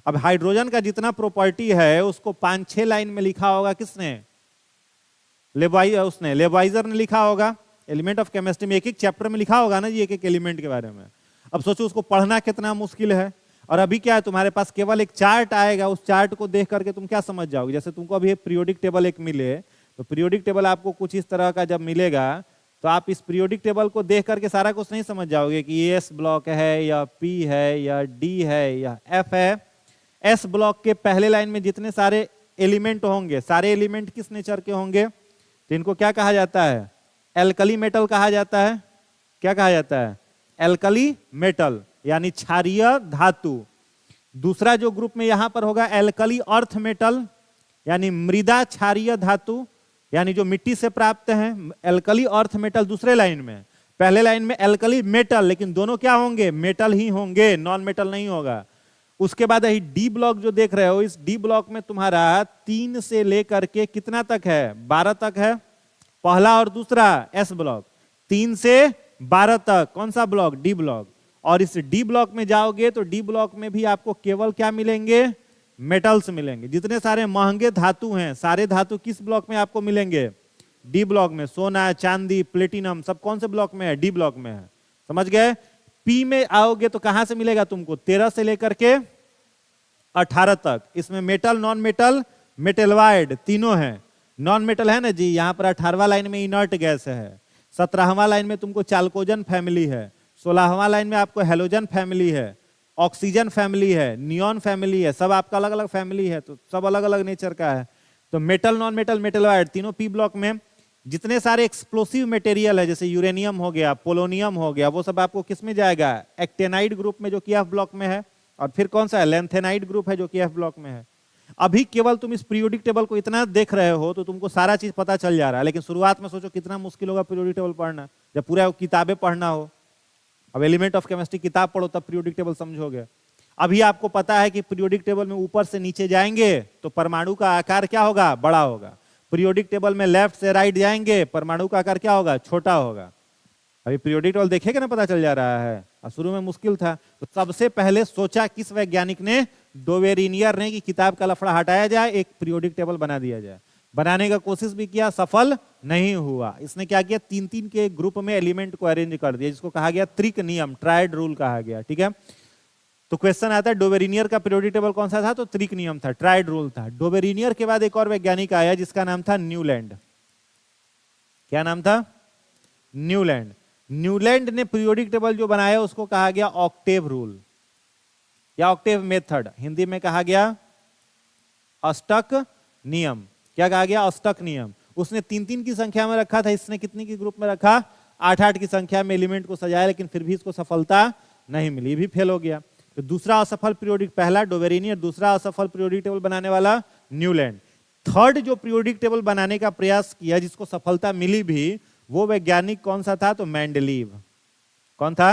अब हाइड्रोजन का जितना प्रॉपर्टी है उसको 5-6 लाइन में लिखा होगा किसने? लेबवाइजर ने लिखा होगा। एलिमेंट ऑफ केमिस्ट्री में एक एक चैप्टर में लिखा होगा ना जी, एक एक एलिमेंट के बारे में। अब सोचो उसको पढ़ना कितना मुश्किल है। और अभी क्या है, तुम्हारे पास केवल एक चार्ट आएगा, उस चार्ट को देख करके तुम क्या समझ जाओगे? जैसे तुमको अभी पीरियोडिक टेबल एक मिले, तो पीरियोडिक टेबल आपको कुछ इस तरह का जब मिलेगा तो तो आप इस पीरियोडिक टेबल को देख करके सारा कुछ नहीं समझ जाओगे कि एस ब्लॉक है या पी है या डी है या एफ है। एस ब्लॉक के पहले लाइन में जितने सारे एलिमेंट होंगे, सारे एलिमेंट किस नेचर के होंगे? तो इनको क्या कहा जाता है? एल्कली मेटल कहा जाता है। क्या कहा जाता है? एल्कली मेटल, यानी क्षारीय धातु। दूसरा जो ग्रुप में यहां पर होगा एल्कली अर्थ मेटल, यानी मृदा क्षारीय धातु, यानी जो मिट्टी से प्राप्त हैं। एल्कली अर्थ मेटल दूसरे लाइन में, पहले लाइन में एल्कली मेटल, लेकिन दोनों क्या होंगे? मेटल ही होंगे, नॉन मेटल नहीं होगा। उसके बाद यही डी ब्लॉक जो देख रहे हो, इस डी ब्लॉक में तुम्हारा 3 से लेकर के कितना तक है? 12 तक है, पहला और दूसरा एस ब्लॉक। 3 से 12 तक कौन सा ब्लॉक? D block. और इस डी ब्लॉक में जाओगे तो डी ब्लॉक में भी आपको केवल क्या मिलेंगे? मेटल्स मिलेंगे। जितने सारे महंगे धातु हैं, सारे धातु किस ब्लॉक में आपको मिलेंगे? डी ब्लॉक में। सोना, चांदी, प्लेटिनम सब कौन से ब्लॉक में है? डी ब्लॉक में है। समझ गए? पी में आओगे तो कहां से मिलेगा तुमको? 13 से लेकर के 18 तक। इसमें मेटल, नॉन मेटल, मेटलवाइड तीनों है। नॉन मेटल है ना जी, यहां पर 18वां लाइन में इनर्ट गैस है, 17वां लाइन में तुमको चाल्कोजन फैमिली है, 16वां लाइन में आपको हेलोजन फैमिली है, ऑक्सीजन फैमिली है, नियॉन फैमिली है। सब आपका अलग अलग फैमिली है, तो सब अलग अलग नेचर का है। तो मेटल, नॉन मेटल, मेटलवाइड तीनों पी ब्लॉक में। जितने सारे एक्सप्लोसिव मटेरियल है, जैसे यूरेनियम हो गया, पोलोनियम हो गया, वो सब आपको किस में जाएगा? एक्टेनाइड ग्रुप में, जो कि एफ ब्लॉक में है। और फिर कौन सा है? लैंथेनाइड ग्रुप है, जो कि एफ ब्लॉक में है। अभी केवल तुम इस पीरियोडिक टेबल को इतना देख रहे हो तो तुमको सारा चीज पता चल जा रहा है, लेकिन शुरुआत में सोचो कितना मुश्किल होगा पीरियोडिक टेबल पढ़ना, जब पूरा किताबें पढ़ना हो। अब एलिमेंट ऑफ केमिस्ट्री किताब पढ़ो तब पीरियोडिक टेबल समझोगे। अभी आपको पता है कि पीरियोडिक टेबल में ऊपर से नीचे जाएंगे तो परमाणु का आकार क्या होगा? बड़ा होगा। पीरियोडिक टेबल में लेफ्ट से राइट जाएंगे, परमाणु का आकार क्या होगा? छोटा होगा। अभी पीरियोडिक टेबल देखेगा ना, पता चल जा रहा है। और शुरू में मुश्किल था, तो सबसे पहले सोचा किस वैज्ञानिक ने? डोवेरिनियर ने, कि किताब का लफड़ा हटाया जाए, एक पीरियोडिक टेबल बना दिया जाए। बनाने का कोशिश भी किया, सफल नहीं हुआ। इसने क्या किया? 3-3 के ग्रुप में एलिमेंट को अरेंज कर दिया, जिसको कहा गया त्रिक नियम, ट्रायड रूल कहा गया। ठीक है, तो क्वेश्चन आता है डोवेरिनियर का पीरियोडिक टेबल कौन सा था? तो त्रिक नियम था, ट्रायड रूल था। डोवेरिनियर के बाद एक और वैज्ञानिक आया जिसका नाम था न्यूलैंड। क्या नाम था? न्यूलैंड। न्यूलैंड ने पीरियोडिक टेबल जो बनाया उसको कहा गया ऑक्टेव रूल या ऑक्टेव मेथड। हिंदी में कहा गया अष्टक नियम। क्या कहा गया? अष्टक नियम। उसने 3-3 की संख्या में रखा था, इसने कितनी की ग्रुप में रखा? 8-8 की संख्या में एलिमेंट को सजाया, लेकिन फिर भी इसको सफलता नहीं मिली, भी फेल हो गया। तो दूसरा असफल पीरियोडिक, पहला डोवेरिनियर, दूसरा असफल पीरियोडिक टेबल बनाने वाला न्यूलैंड। थर्ड जो पीरियोडिक टेबल बनाने का प्रयास किया, जिसको सफलता मिली भी, वो वैज्ञानिक कौन सा था? तो मेंडलीव। कौन था?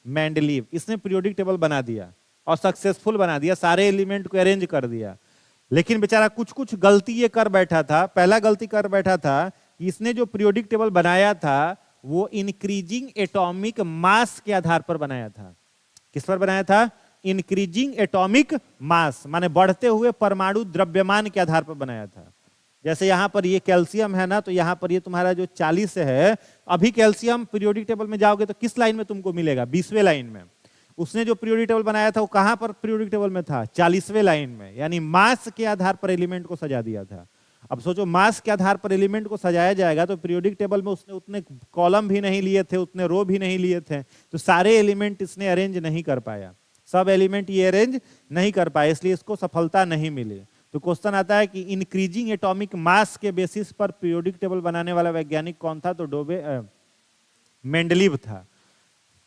मेंडलीव। इसने पीरियोडिक टेबल बना दिया और सक्सेसफुल बना दिया, सारे एलिमेंट को अरेंज कर दिया। लेकिन बेचारा कुछ कुछ गलती ये कर बैठा था। पहला गलती कर बैठा था कि इसने जो पीरियोडिक टेबल बनाया था वो इंक्रीजिंग एटॉमिक मास के आधार पर बनाया था। किस पर बनाया था? इंक्रीजिंग एटॉमिक मास, माने बढ़ते हुए परमाणु द्रव्यमान के आधार पर बनाया था। जैसे यहां पर ये कैल्शियम है ना, तो यहां पर ये तुम्हारा जो 40 है, अभी कैल्शियम पीरियोडिक टेबल में जाओगे तो किस लाइन में तुमको मिलेगा? 20वें लाइन में। उसने जो पीरियोडिक टेबल बनाया था वो कहां पर पीरियोडिक टेबल में था? 40वें लाइन में। यानी मास के आधार पर एलिमेंट को सजा दिया था। अब सोचो, मास के आधार पर एलिमेंट को सजाया जाएगा तो पीरियोडिक टेबल में उसने उतने कॉलम भी नहीं लिए थे, उतने रो भी नहीं लिए थे, तो सारे एलिमेंट इसने अरेंज नहीं कर पाया, सब एलिमेंट ये अरेंज नहीं कर पाए, इसलिए इसको सफलता नहीं मिली। तो क्वेश्चन आता है कि इंक्रीजिंग एटॉमिक मास के बेसिस पर पीरियोडिक टेबल बनाने वाला वैज्ञानिक कौन था? तो मेंडलीव था।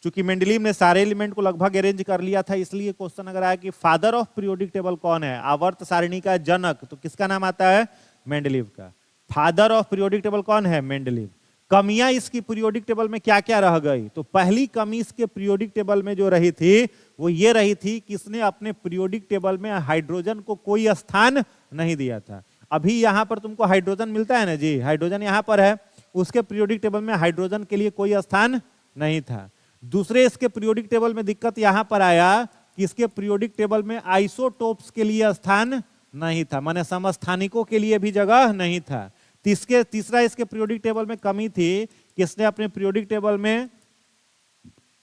चूंकि मेंडलीव ने सारे एलिमेंट को लगभग अरेंज कर लिया था, इसलिए क्वेश्चन अगर आया कि फादर ऑफ पीरियोडिक टेबल कौन है, आवर्त सारणी का जनक, तो किसका नाम आता है? मेंडलीव का। फादर ऑफ पीरियोडिक टेबल कौन है? मेंडलीव। कमियां इसकी पीरियोडिक टेबल में क्या क्या रह गई? तो पहली कमी इसके पीरियोडिक टेबल में जो रही थी वो ये रही थी कि इसने अपने पीरियोडिक टेबल में हाइड्रोजन को कोई स्थान नहीं दिया था। अभी यहां पर तुमको हाइड्रोजन मिलता है ना जी, हाइड्रोजन यहां पर है, उसके पीरियोडिक टेबल में हाइड्रोजन के लिए कोई स्थान नहीं था। दूसरे इसके पीरियोडिक टेबल में दिक्कत यहां पर आया कि इसके पीरियोडिक टेबल में आइसोटोप्स के लिए स्थान नहीं था, माने समस्थानिकों के लिए भी जगह नहीं था। तीसरा इसके पीरियोडिक टेबल में कमी थी कि इसने अपने पीरियोडिक टेबल में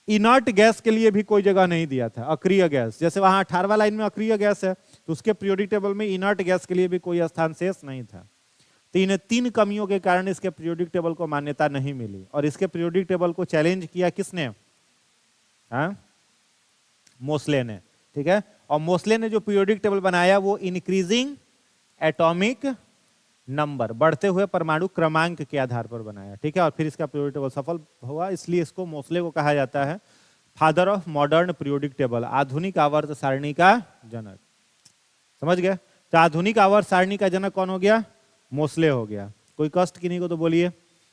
इनर्ट गैस के लिए भी कोई जगह नहीं दिया था, अक्रिय गैस। जैसे वहां 18वां लाइन में अक्रिय गैस है, तो उसके पीरियोडिक टेबल में इनर्ट गैस के लिए भी कोई स्थान शेष नहीं था। तो इन 3 कमियों के कारण इसके पीरियोडिक टेबल को मान्यता नहीं मिली। और इसके पीरियोडिक टेबल को चैलेंज किया किसने? हाँ, मोसले ने। ठीक है, और मोसले ने जो पीरियोडिक टेबल बनाया वो इंक्रीजिंग एटॉमिक नंबर, बढ़ते हुए परमाणु क्रमांक के आधार पर बनाया। ठीक है, और फिर इसका पीरियोडिक टेबल सफल हुआ, इसलिए इसको मोसले को कहा जाता है father of modern periodic table, आधुनिक आवर्त सारणी का जनक। समझ गए? तो आधुनिक आवर्त सारणी का जनक कौन हो गया? मोसले हो गया। कोई कष्ट किन्हीं को तो बोलिए।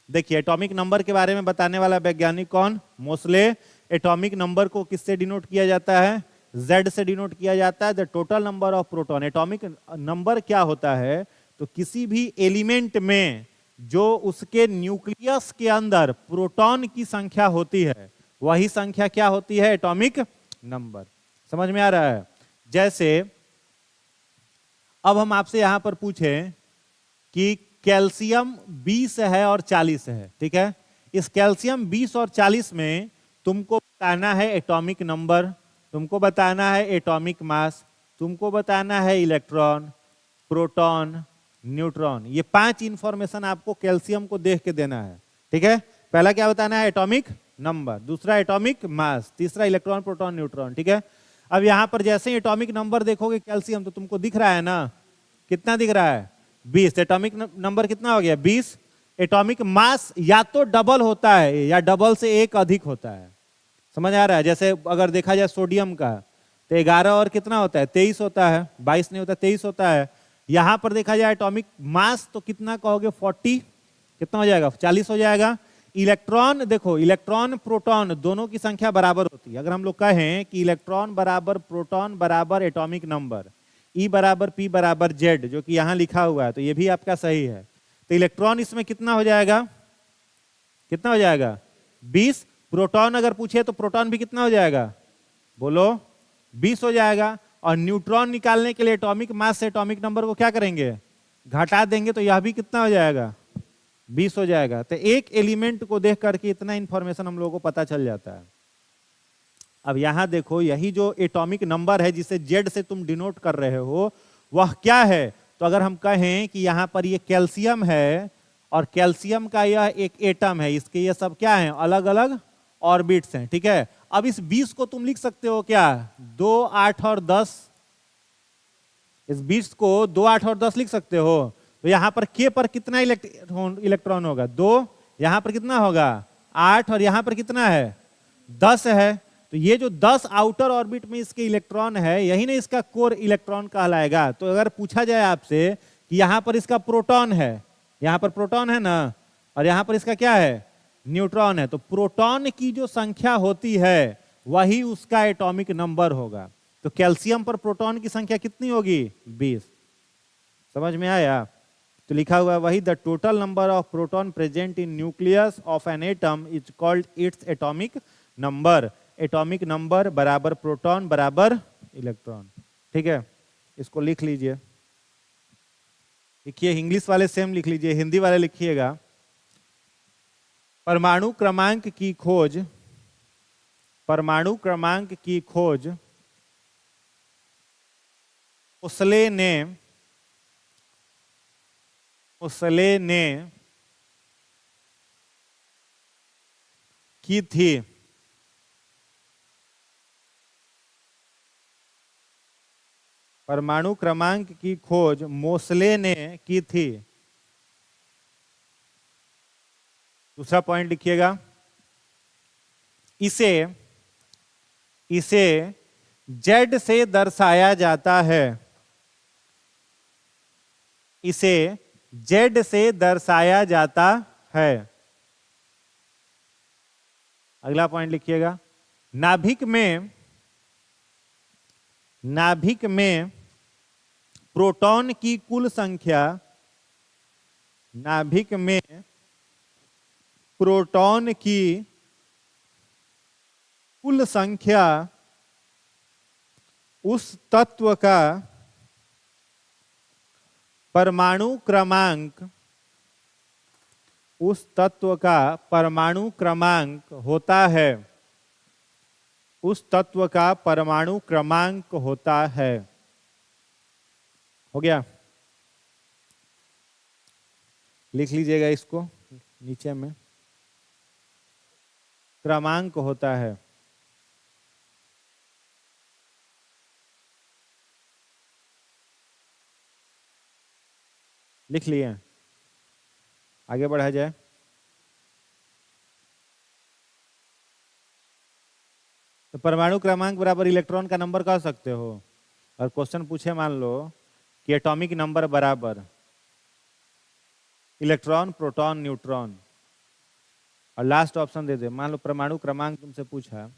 देखिए, एटॉमिक नंबर के बारे में बताने वाला वैज्ञानिक कौन? मोसले। एटॉमिक नंबर को किससे डिनोट किया जाता है? Z से डिनोट किया जाता है, the total number of proton. Atomic number क्या होता है? तो किसी भी एलिमेंट में जो उसके न्यूक्लियस के अंदर प्रोटॉन की संख्या होती है, वही संख्या क्या होती है? Atomic number. समझ में आ रहा है? जैसे अब हम आपसे यहां पर पूछें कि कैल्शियम 20 है और 40 है। ठीक है, इस कैल्शियम 20 और 40 में तुमको बताना है एटॉमिक नंबर, तुमको बताना है एटॉमिक मास, तुमको बताना है इलेक्ट्रॉन, प्रोटॉन, न्यूट्रॉन। ये 5 इंफॉर्मेशन आपको कैल्शियम को देख के देना है। ठीक है, पहला क्या बताना है? एटॉमिक नंबर, दूसरा एटॉमिक मास, तीसरा इलेक्ट्रॉन, प्रोटॉन, न्यूट्रॉन। ठीक है, अब यहां पर जैसे ही एटॉमिक नंबर देखोगे कैल्शियम, तो तुमको दिख रहा है ना, कितना दिख रहा है? 20। एटॉमिक नंबर कितना हो गया? 20। एटॉमिक मास या तो डबल होता है या डबल से एक अधिक होता है। समझ आ रहा है? जैसे अगर देखा जाए सोडियम का, तो 11 और कितना होता है? 23 होता है, 22 नहीं होता, 23 होता है। यहां पर देखा जाए एटॉमिक मास, तो कितना कहोगे? 40। कितना हो जाएगा? 40 हो जाएगा। इलेक्ट्रॉन देखो, इलेक्ट्रॉन प्रोटॉन दोनों की संख्या बराबर होती है। अगर हम लोग कहें कि इलेक्ट्रॉन बराबर प्रोटॉन बराबर एटॉमिक नंबर, E बराबर P बराबर Z, जो कि यहां लिखा हुआ है, तो ये भी आपका सही है। तो इलेक्ट्रॉन इसमें कितना हो जाएगा? कितना हो जाएगा? 20। प्रोटॉन अगर पूछे तो प्रोटॉन भी कितना हो जाएगा? बोलो, 20 हो जाएगा। और न्यूट्रॉन निकालने के लिए एटॉमिक मास से एटॉमिक नंबर को क्या करेंगे? घटा देंगे, तो यह भी कितना हो जाएगा? 20 हो जाएगा। तो एक एलिमेंट को देख करके इतना इंफॉर्मेशन हम लोगों को पता चल जाता है। अब यहां देखो, यही जो एटॉमिक नंबर है जिसे Z से तुम डिनोट कर रहे हो, वह क्या है? तो अगर हम कहें कि यहां पर ये कैल्शियम है और कैल्शियम का यह एक एटम है, इसके ये सब क्या है? अलग अलग ऑर्बिट्स हैं। ठीक है, अब इस 20 को तुम लिख सकते हो क्या? 2, 8 और 10। इस 20 को 2, 8 और 10 लिख सकते हो। तो यहां पर K पर कितना इलेक्ट्रॉन होगा? 2। यहां पर कितना होगा? 8। और यहां पर कितना है? 10 है। तो ये जो 10 आउटर ऑर्बिट में इसके इलेक्ट्रॉन है, यही ना इसका कोर इलेक्ट्रॉन कहलाएगा। तो अगर पूछा जाए आपसे कि यहां पर इसका प्रोटॉन है, यहां पर प्रोटॉन है ना, और यहां पर इसका क्या है? न्यूट्रॉन है, तो प्रोटॉन की जो संख्या होती है वही उसका एटॉमिक नंबर होगा। तो कैल्शियम पर प्रोटॉन की संख्या कितनी होगी? 20। समझ में आया? तो लिखा हुआ है वही, the total number of proton present in nucleus of an atom is called its atomic number. Atomic number बराबर प्रोटॉन बराबर इलेक्ट्रॉन। ठीक है, इसको लिख लीजिए। लिखिए, इंग्लिश वाले सेम लिख लीजिए, हिंदी वाले लिखिएगा। परमाणु क्रमांक की खोज, परमाणु क्रमांक की खोज मोसले ने की थी। परमाणु क्रमांक की खोज मोसले ने की थी। दूसरा पॉइंट लिखिएगा, इसे Z से दर्शाया जाता है। इसे Z से दर्शाया जाता है। अगला पॉइंट लिखिएगा, नाभिक में प्रोटॉन की कुल संख्या, नाभिक में प्रोटॉन की कुल संख्या उस तत्व का परमाणु क्रमांक, उस तत्व का परमाणु क्रमांक होता है। उस तत्व का परमाणु क्रमांक होता है। हो गया? लिख लीजिएगा इसको नीचे में, क्रमांक होता है। लिख लिए, आगे बढ़ा जाए। तो परमाणु क्रमांक बराबर इलेक्ट्रॉन का नंबर कह सकते हो। और क्वेश्चन पूछे मान लो कि एटॉमिक नंबर बराबर इलेक्ट्रॉन, प्रोटॉन, न्यूट्रॉन, और लास्ट ऑप्शन दे दे। मान लो परमाणु क्रमांक तुमसे पूछा,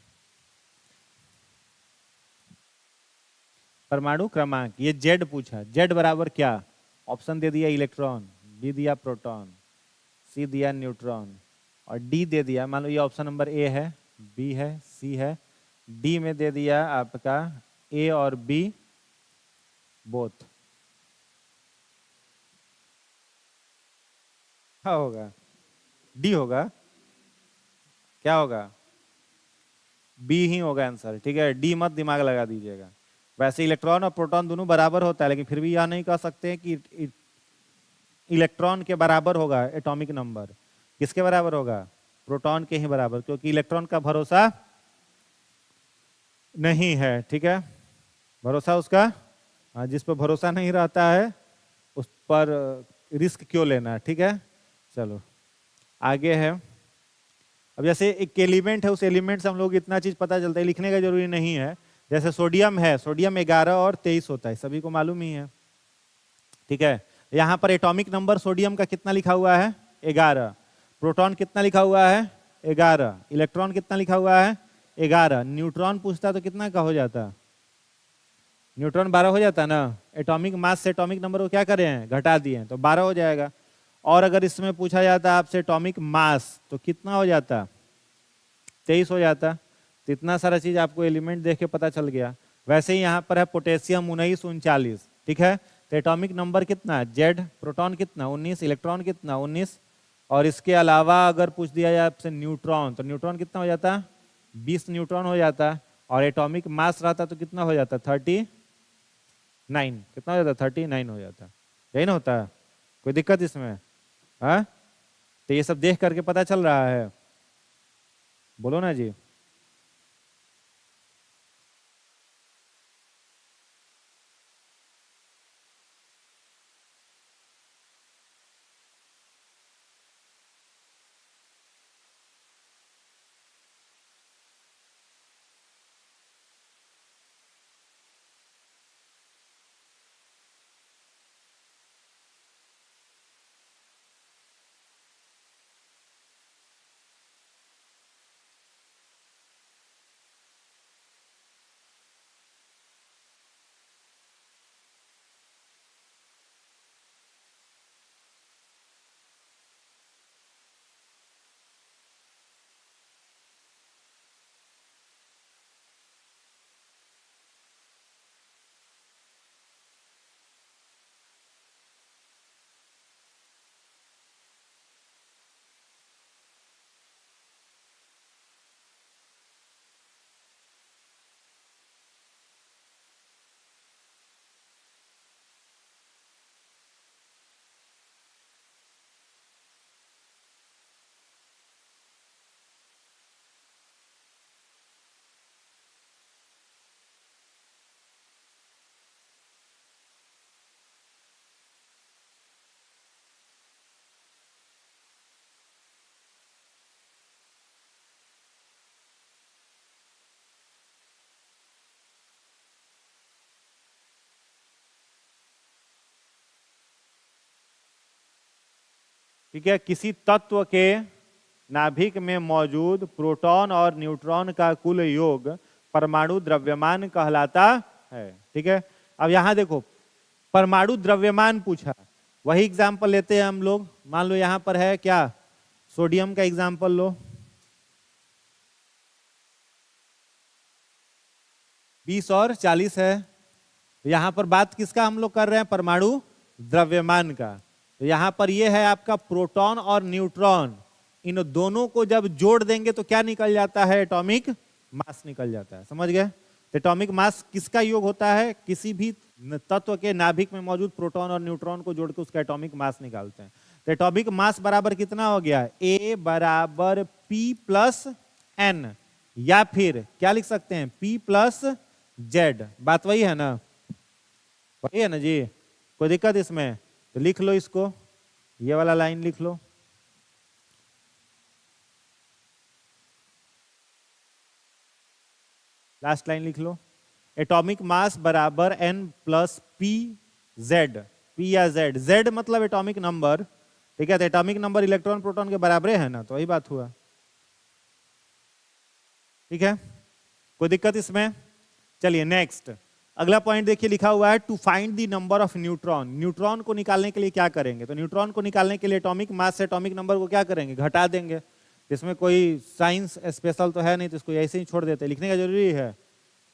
परमाणु क्रमांक ये जेड पूछा, जेड बराबर क्या? ऑप्शन दे दिया इलेक्ट्रॉन, बी दिया प्रोटॉन, सी दिया न्यूट्रॉन, और डी दे दिया, मान लो ये ऑप्शन नंबर ए है, बी है, सी है, डी में दे दिया आपका ए और बी बोथ। क्या होगा? डी होगा। क्या होगा? बी ही होगा आंसर, ठीक है। डी मत दिमाग लगा दीजिएगा। वैसे इलेक्ट्रॉन और प्रोटॉन दोनों बराबर होता है, लेकिन फिर भी यह नहीं कह सकते कि इलेक्ट्रॉन के बराबर होगा एटॉमिक नंबर। किसके बराबर होगा? प्रोटॉन के ही बराबर, क्योंकि इलेक्ट्रॉन का भरोसा नहीं है, ठीक है। भरोसा उसका, जिस पर भरोसा नहीं रहता है उस पर रिस्क क्यों लेना, ठीक है। चलो आगे है। अब जैसे एक एलिमेंट है, उस एलिमेंट से हम लोग इतना चीज पता चलता है, लिखने का जरूरी नहीं है। जैसे सोडियम है, सोडियम 11 और 23 होता है, सभी को मालूम ही है, ठीक है। यहाँ पर एटॉमिक नंबर सोडियम का कितना लिखा हुआ है? 11। प्रोटॉन कितना लिखा हुआ है? 11। इलेक्ट्रॉन कितना लिखा हुआ है? 11। न्यूट्रॉन पूछता तो कितना का हो जाता? न्यूट्रॉन 12 हो जाता ना। एटॉमिक मास से एटॉमिक नंबर को क्या करे हैं? घटा दिए हैं, तो 12 हो जाएगा। और अगर इसमें पूछा जाता आपसे एटॉमिक मास, तो कितना हो जाता? 23 हो जाता। तो इतना सारा चीज आपको एलिमेंट देख के पता चल गया। वैसे ही यहाँ पर है पोटेशियम 19 39, ठीक है। तो एटॉमिक नंबर कितना? जेड। प्रोटॉन कितना? 19। इलेक्ट्रॉन कितना? 19। और इसके अलावा अगर पूछ दिया जाए आपसे न्यूट्रॉन, तो न्यूट्रॉन कितना हो जाता? 20 न्यूट्रॉन हो जाता। और एटॉमिक मास रहता तो कितना हो जाता? 39। कितना हो जाता? 39 हो जाता। यही ना होता? कोई दिक्कत इसमें? हाँ, तो ये सब देख करके पता चल रहा है, बोलो ना जी। ठीक है, किसी तत्व के नाभिक में मौजूद प्रोटॉन और न्यूट्रॉन का कुल योग परमाणु द्रव्यमान कहलाता है। ठीक है, अब यहां देखो परमाणु द्रव्यमान पूछा, वही एग्जाम्पल लेते हैं हम लोग। मान लो यहां पर है क्या, सोडियम का एग्जाम्पल लो, 20 और 40 है। यहां पर बात किसका हम लोग कर रहे हैं? परमाणु द्रव्यमान का। तो यहां पर ये है आपका प्रोटॉन और न्यूट्रॉन, इन दोनों को जब जोड़ देंगे तो क्या निकल जाता है? एटॉमिक मास निकल जाता है। समझ गए? तो एटॉमिक मास किसका योग होता है? किसी भी तत्व के नाभिक में मौजूद प्रोटॉन और न्यूट्रॉन को जोड़ के उसका एटॉमिक मास निकालते हैं। तो एटॉमिक मास बराबर कितना हो गया, A बराबर P प्लस N, या फिर क्या लिख सकते हैं P प्लस Z। बात वही है ना, वही है ना जी, कोई दिक्कत इसमें? तो लिख लो इसको, ये वाला लाइन लिख लो। लास्ट लाइन लिख लो, एटॉमिक मास बराबर N plus P Z, P या Z, Z मतलब एटॉमिक नंबर, ठीक है। तो एटॉमिक नंबर इलेक्ट्रॉन प्रोटॉन के बराबर है ना, तो वही बात हुआ, ठीक है। कोई दिक्कत इसमें? चलिए नेक्स्ट, अगला पॉइंट देखिए, लिखा हुआ है to find the number of neutron. Neutron को निकालने के लिए क्या करेंगे? तो न्यूट्रॉन को निकालने के लिए एटॉमिक मास से एटॉमिक नंबर को क्या करेंगे, घटा देंगे। इसमें कोई साइंस स्पेशल तो है नहीं, तो इसको ऐसे ही छोड़ देते, लिखने का जरूरी है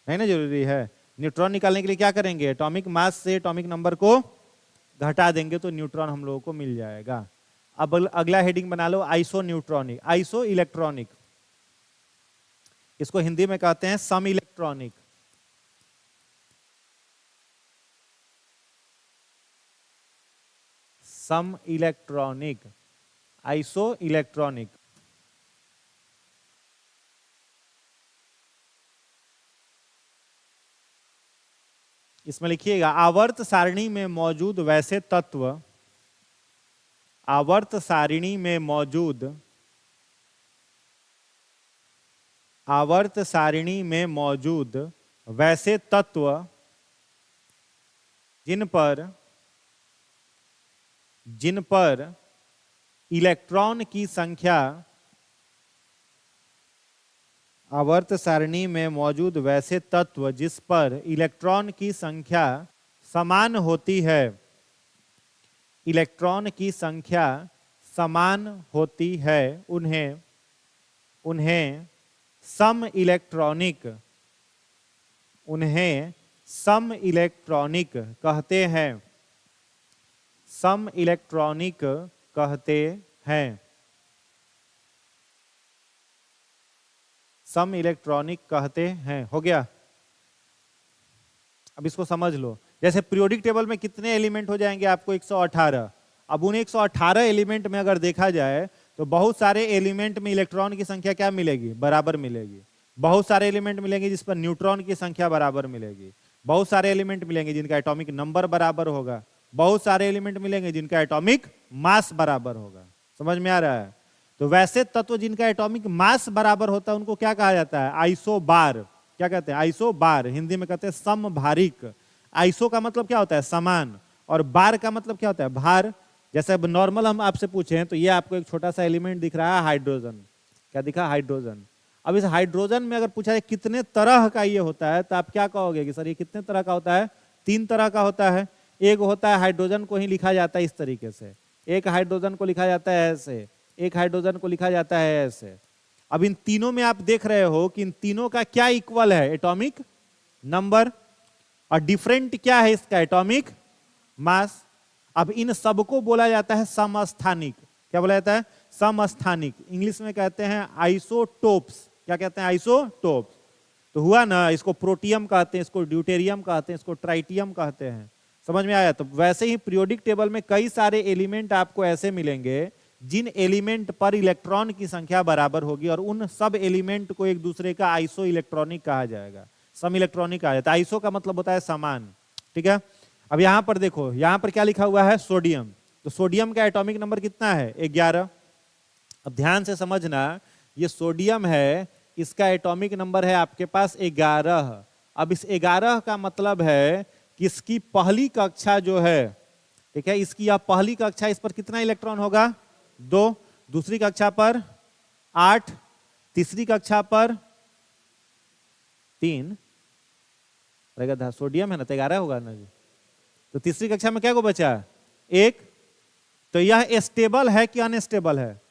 नहीं ना, जरूरी है। न्यूट्रॉन निकालने के लिए क्या करेंगे, एटॉमिक मास से एटॉमिक नंबर को घटा देंगे, तो न्यूट्रॉन हम लोगों को मिल जाएगा। अब अगला हेडिंग बना लो, आइसो न्यूट्रॉनिक, आइसो इलेक्ट्रॉनिक, इसको हिंदी में कहते हैं सम इलेक्ट्रॉनिक। सम इलेक्ट्रॉनिक, आइसो इलेक्ट्रॉनिक। इसमें लिखिएगा आवर्त सारणी में मौजूद वैसे तत्व, आवर्त सारणी में मौजूद, आवर्त सारणी में मौजूद वैसे तत्व जिन पर इलेक्ट्रॉन की संख्या, आवर्त सारणी में मौजूद वैसे तत्व जिस पर इलेक्ट्रॉन की संख्या समान होती है, इलेक्ट्रॉन की संख्या समान होती है, उन्हें सम इलेक्ट्रॉनिक, उन्हें सम इलेक्ट्रॉनिक कहते हैं, सम इलेक्ट्रॉनिक कहते हैं, सम इलेक्ट्रॉनिक कहते हैं। हो गया? अब इसको समझ लो, जैसे पीरियोडिक टेबल में कितने एलिमेंट हो जाएंगे आपको, 118। अब उन 118 एलिमेंट में अगर देखा जाए तो बहुत सारे एलिमेंट में इलेक्ट्रॉन की संख्या क्या मिलेगी, बराबर मिलेगी। बहुत सारे एलिमेंट मिलेंगे जिस पर न्यूट्रॉन की संख्या बराबर मिलेगी। बहुत सारे एलिमेंट मिलेंगे जिनका एटॉमिक नंबर बराबर होगा। बहुत सारे एलिमेंट मिलेंगे जिनका एटॉमिक मास बराबर होगा। समझ में आ रहा है? तो वैसे तत्व जिनका एटॉमिक मास बराबर होता है उनको क्या कहा जाता है, आइसोबार। क्या कहते हैं, आइसोबार। हिंदी में कहते हैं समभारिक। आइसो का मतलब क्या होता है, समान, और बार का मतलब क्या होता है, भार। जैसे अब नॉर्मल हम आपसे पूछें तो ये आपको एक छोटा सा एलिमेंट दिख रहा है, हाइड्रोजन। क्या दिखा, हाइड्रोजन। अब इस हाइड्रोजन में अगर पूछा जाए कितने तरह का ये होता है, तो आप क्या कहोगे कि सर ये कितने तरह का होता है? 3 तरह का होता है। एक होता है हाइड्रोजन को ही लिखा जाता है इस तरीके से, एक हाइड्रोजन को लिखा जाता है ऐसे, एक हाइड्रोजन को लिखा जाता है ऐसे। अब इन तीनों में आप देख रहे हो कि इन तीनों का क्या इक्वल है, एटॉमिक नंबर, और डिफरेंट क्या है इसका, एटॉमिक मास। अब इन सबको बोला जाता है समस्थानिक। क्या बोला जाता है, समस्थानिक। इंग्लिश में कहते हैं आइसोटोप्स। क्या कहते हैं, आइसोटोप्स। तो हुआ ना, इसको प्रोटियम कहते हैं, इसको ड्यूटेरियम कहते हैं, इसको ट्राइटियम कहते हैं। समझ में आया? तो वैसे ही पीरियोडिक टेबल में कई सारे एलिमेंट आपको ऐसे मिलेंगे जिन एलिमेंट पर इलेक्ट्रॉन की संख्या बराबर होगी, और उन सब एलिमेंट को एक दूसरे का आइसो इलेक्ट्रॉनिक कहा जाएगा, सम इलेक्ट्रॉनिक कहा जाता है। आइसो का मतलब होता है समान। ठीक है? अब यहां पर देखो, यहां पर क्या लिखा हुआ है, सोडियम। तो सोडियम का एटॉमिक नंबर कितना है, 11। अब ध्यान से समझना, ये सोडियम है, इसका एटॉमिक नंबर है आपके पास 11। अब इस 11 का मतलब है कि इसकी पहली कक्षा जो है, ठीक है, इसकी यह पहली कक्षा, इस पर कितना इलेक्ट्रॉन होगा, 2। दूसरी कक्षा पर 8, तीसरी कक्षा पर 3 रहेगा। सोडियम है ना, तो 11 होगा ना जी। तो तीसरी कक्षा में क्या को बचा, 1। तो यह स्टेबल है कि अनस्टेबल है,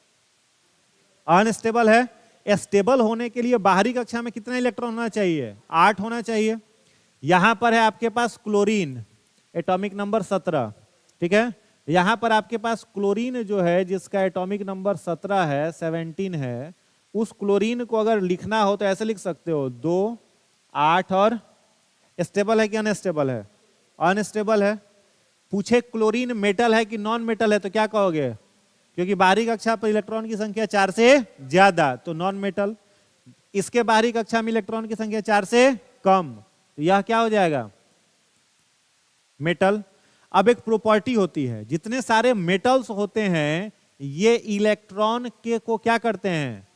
अनस्टेबल है। स्टेबल होने के लिए बाहरी कक्षा में कितना इलेक्ट्रॉन होना चाहिए, 8 होना चाहिए। यहां पर है आपके पास क्लोरीन, एटॉमिक नंबर 17। ठीक है? यहां पर आपके पास क्लोरीन जो है, जिसका एटॉमिक नंबर 17 है, 17 है, उस क्लोरीन को अगर लिखना हो तो ऐसे लिख सकते हो, 2, 8 और स्टेबल है कि अनस्टेबल है, अनस्टेबल है। पूछे क्लोरीन मेटल है कि नॉन मेटल है, तो क्या कहोगे, क्योंकि बाहरी कक्षा पर इलेक्ट्रॉन की संख्या 4 से ज्यादा, तो नॉन मेटल। इसके बाहरी कक्षा में इलेक्ट्रॉन की संख्या 4 से कम, तो यह क्या हो जाएगा? मेटल। अब एक प्रॉपर्टी होती है, जितने सारे मेटल्स होते हैं ये इलेक्ट्रॉन के को क्या करते हैं?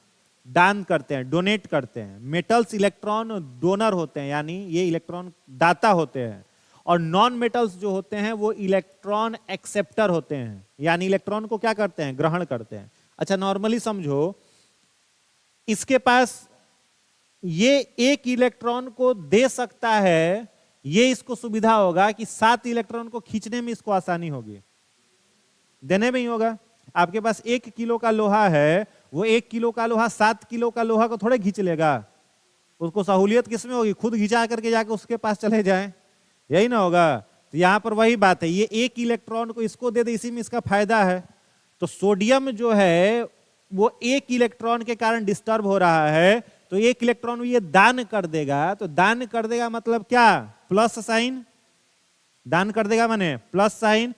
दान करते हैं, डोनेट करते हैं। मेटल्स इलेक्ट्रॉन डोनर होते हैं, यानी ये इलेक्ट्रॉन दाता होते हैं। और नॉन मेटल्स जो होते हैं वो इलेक्ट्रॉन एक्सेप्टर होते हैं, यानी इलेक्ट्रॉन को क्या करते हैं? ग्रहण करते हैं। अच्छा, नॉर्मली समझो, इसके पास ये एक इलेक्ट्रॉन को दे सकता है, ये इसको सुविधा होगा कि 7 इलेक्ट्रॉन को खींचने में इसको आसानी होगी, देने में ही होगा। आपके पास 1 किलो का लोहा है, वो 1 किलो का लोहा 7 किलो का लोहा को थोड़े खींच लेगा। उसको सहूलियत किसमें होगी? खुद खिंचा करके जाके उसके पास चले जाए, यही ना होगा। तो यहां पर वही बात है, ये 1 इलेक्ट्रॉन को इसको दे दे, इसी में इसका फायदा है। तो सोडियम जो है वो 1 इलेक्ट्रॉन के कारण डिस्टर्ब हो रहा है, तो 1 इलेक्ट्रॉन ये दान कर देगा। तो दान कर देगा मतलब क्या? Plus sign. दान कर देगा माने प्लस साइन।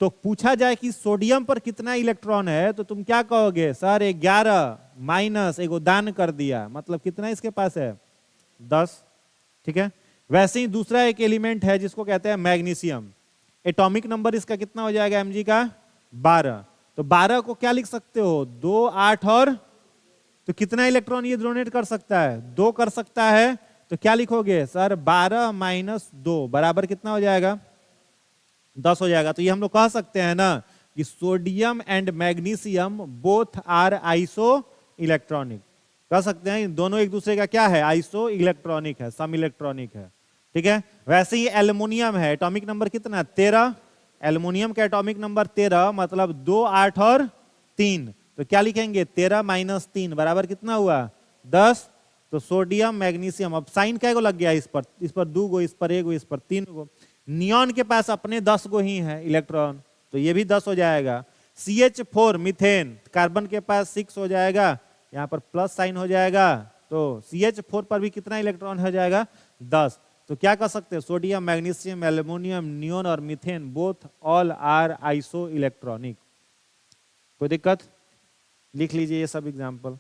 तो पूछा जाए कि सोडियम पर कितना इलेक्ट्रॉन है, तो तुम क्या कहोगे? सर 11 माइनस एगो दान कर दिया, मतलब कितना इसके पास है? 10। ठीक है। वैसे ही दूसरा एक एलिमेंट है जिसको कहते हैं मैग्नीशियम। एटॉमिक नंबर इसका कितना हो जाएगा Mg का? 12। तो 12 को क्या लिख सकते हो? 2, 8 और, तो कितना इलेक्ट्रॉन ये डोनेट कर सकता है? 2 कर सकता है। तो क्या लिखोगे सर? 12 माइनस 2 बराबर कितना हो जाएगा? 10 हो जाएगा। तो ये हम लोग कह सकते हैं ना कि sodium and magnesium both are isoelectronic. कह सकते हैं दोनों एक दूसरे का क्या है? आइसो इलेक्ट्रॉनिक है, सम इलेक्ट्रॉनिक है। ठीक है। वैसे ही एल्युमिनियम है, एटॉमिक नंबर कितना? 13। एल्युमिनियम का एटॉमिक नंबर 13, मतलब 2, 8 और 3। तो क्या लिखेंगे? 13 माइनस 3 बराबर कितना हुआ? 10। तो सोडियम मैग्नीशियम, अब साइन क्या लग गया? इस पर 2 गो, इस पर 1 गो, इस पर 3 गो। नियॉन के पास अपने 10 गो ही है इलेक्ट्रॉन, तो ये भी 10 हो जाएगा। CH4 मीथेन, कार्बन के पास 6 हो जाएगा, यहाँ पर प्लस साइन हो जाएगा। तो CH4 पर भी कितना इलेक्ट्रॉन हो जाएगा? 10। तो क्या कर सकते हैं? सोडियम, मैग्नीशियम, एल्युमिनियम, नियोन और methane both all are isoelectronic. कोई दिक्कत? लिख लीजिए ये सब एग्जाम्पल।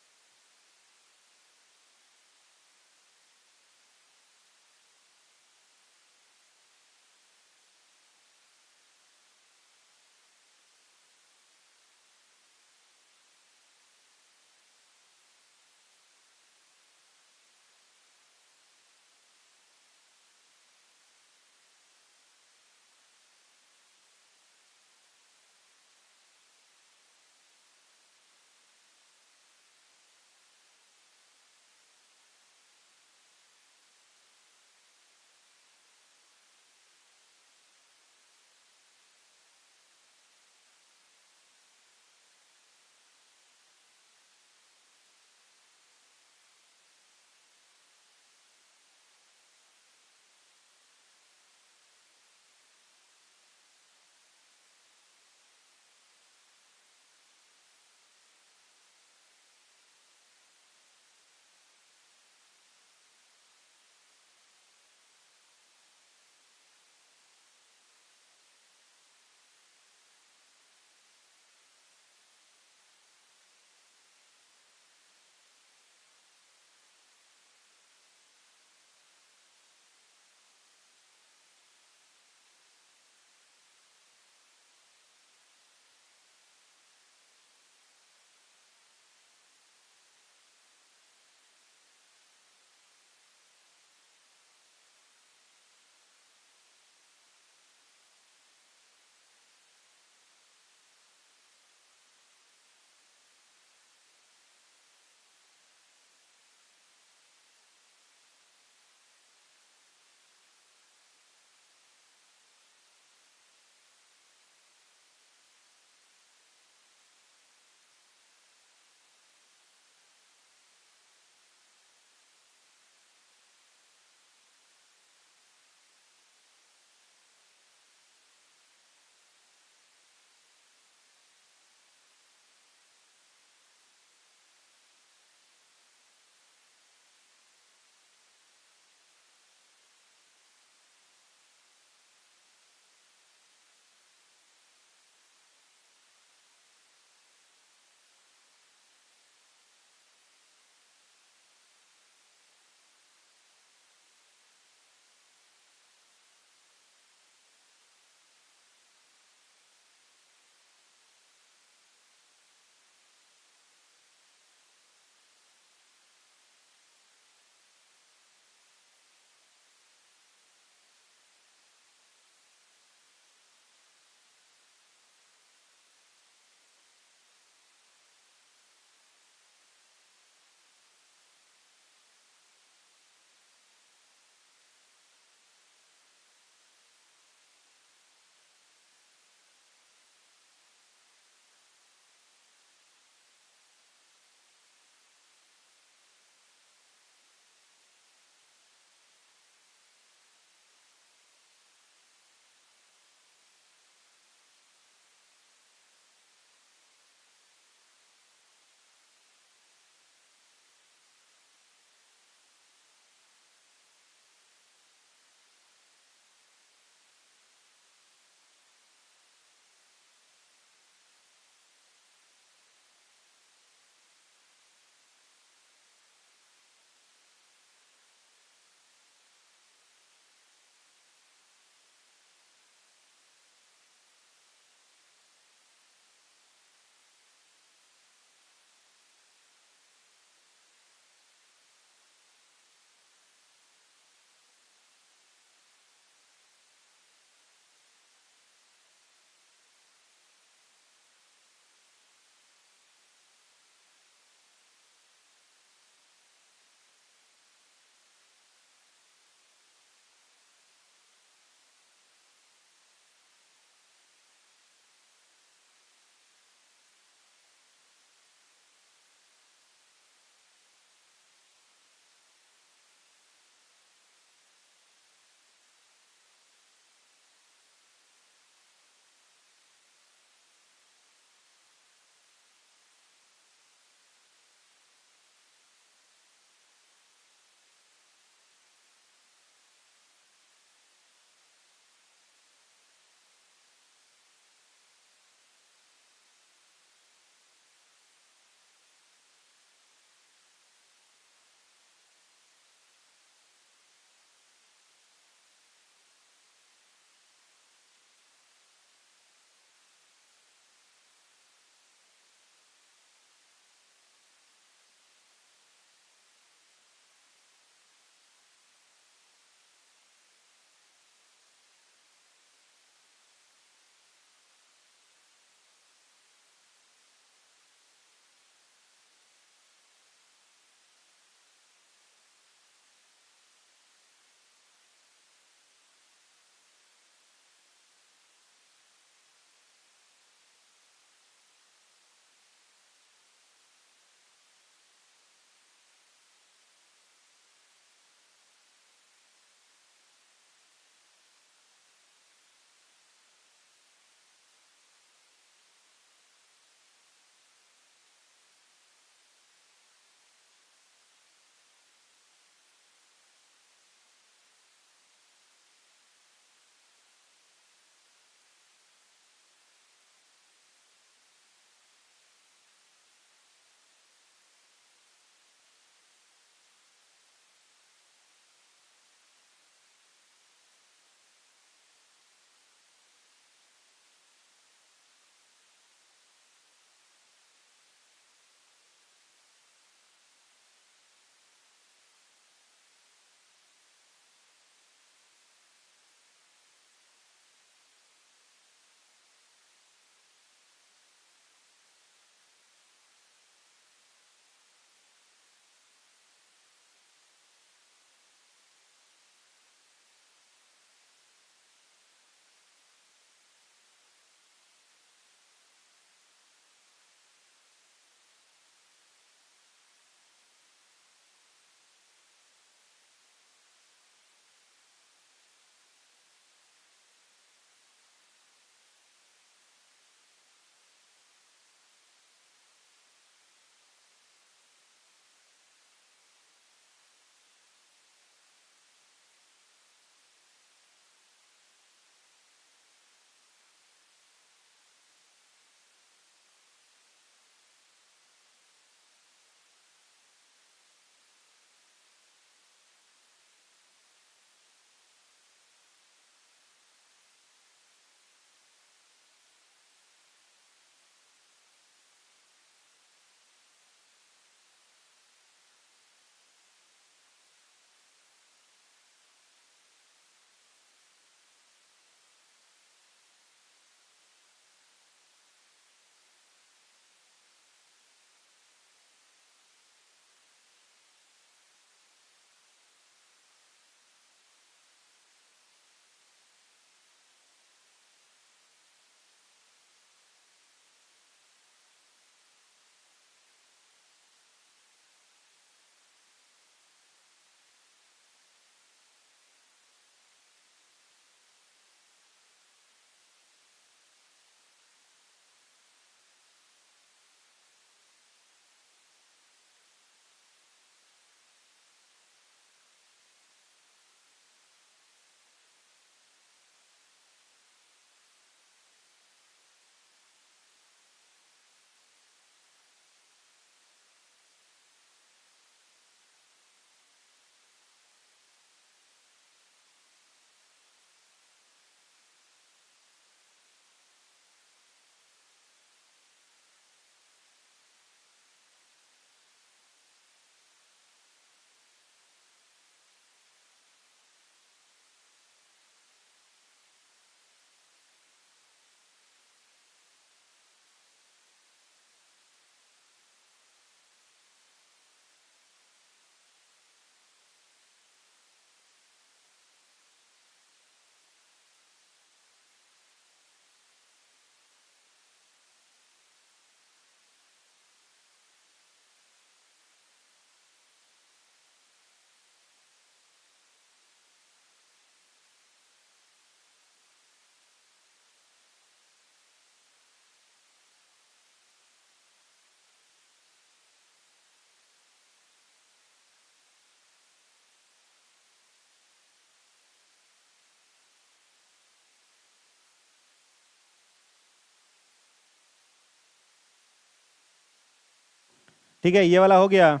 ठीक है, ये वाला हो गया।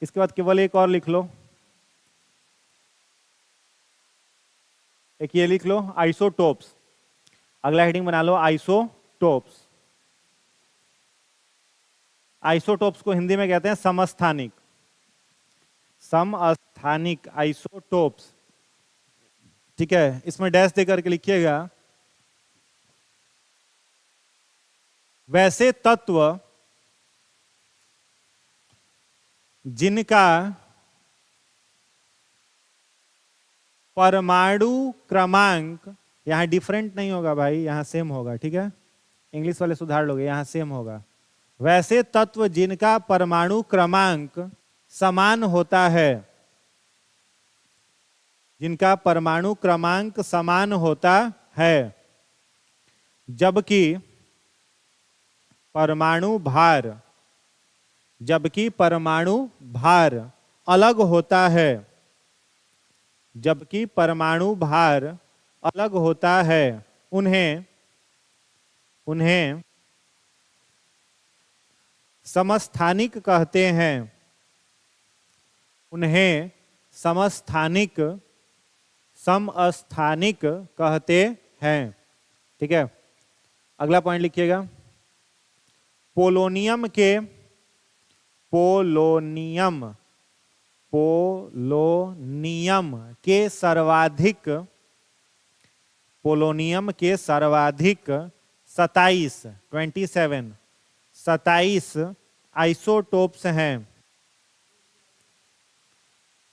इसके बाद केवल एक और लिख लो, एक ये लिख लो आइसोटोप्स। अगला हेडिंग बना लो आइसोटोप्स। आइसोटोप्स को हिंदी में कहते हैं समस्थानिक, समस्थानिक आइसोटोप्स। ठीक है, इसमें डैश दे करके लिखिएगा, वैसे तत्व जिनका परमाणु क्रमांक, यहां डिफरेंट नहीं होगा भाई, यहां सेम होगा। ठीक है, इंग्लिश वाले सुधार लोगे, यहां सेम होगा। वैसे तत्व जिनका परमाणु क्रमांक समान होता है, जिनका परमाणु क्रमांक समान होता है, जबकि परमाणु भार, जबकि परमाणु भार अलग होता है, जबकि परमाणु भार अलग होता है, उन्हें समस्थानिक कहते हैं, उन्हें समस्थानिक कहते हैं। ठीक है, अगला पॉइंट लिखिएगा, पोलोनियम के सर्वाधिक 27 आइसोटोप्स हैं।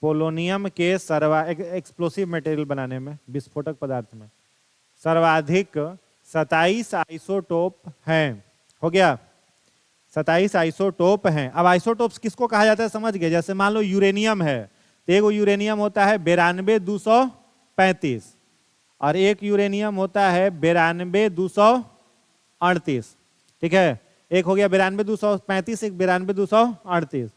पोलोनियम के एक्सप्लोसिव मटेरियल बनाने में, विस्फोटक पदार्थ में सर्वाधिक 27 आइसोटोप हैं। हो गया, 27 आइसोटोप हैं। अब आइसोटोप्स किसको कहा जाता है समझ गए। जैसे मान लो यूरेनियम है, तो एक यूरेनियम होता है 92-235 और एक यूरेनियम होता है 92-238। ठीक है, एक हो गया 92-235, एक 92-238।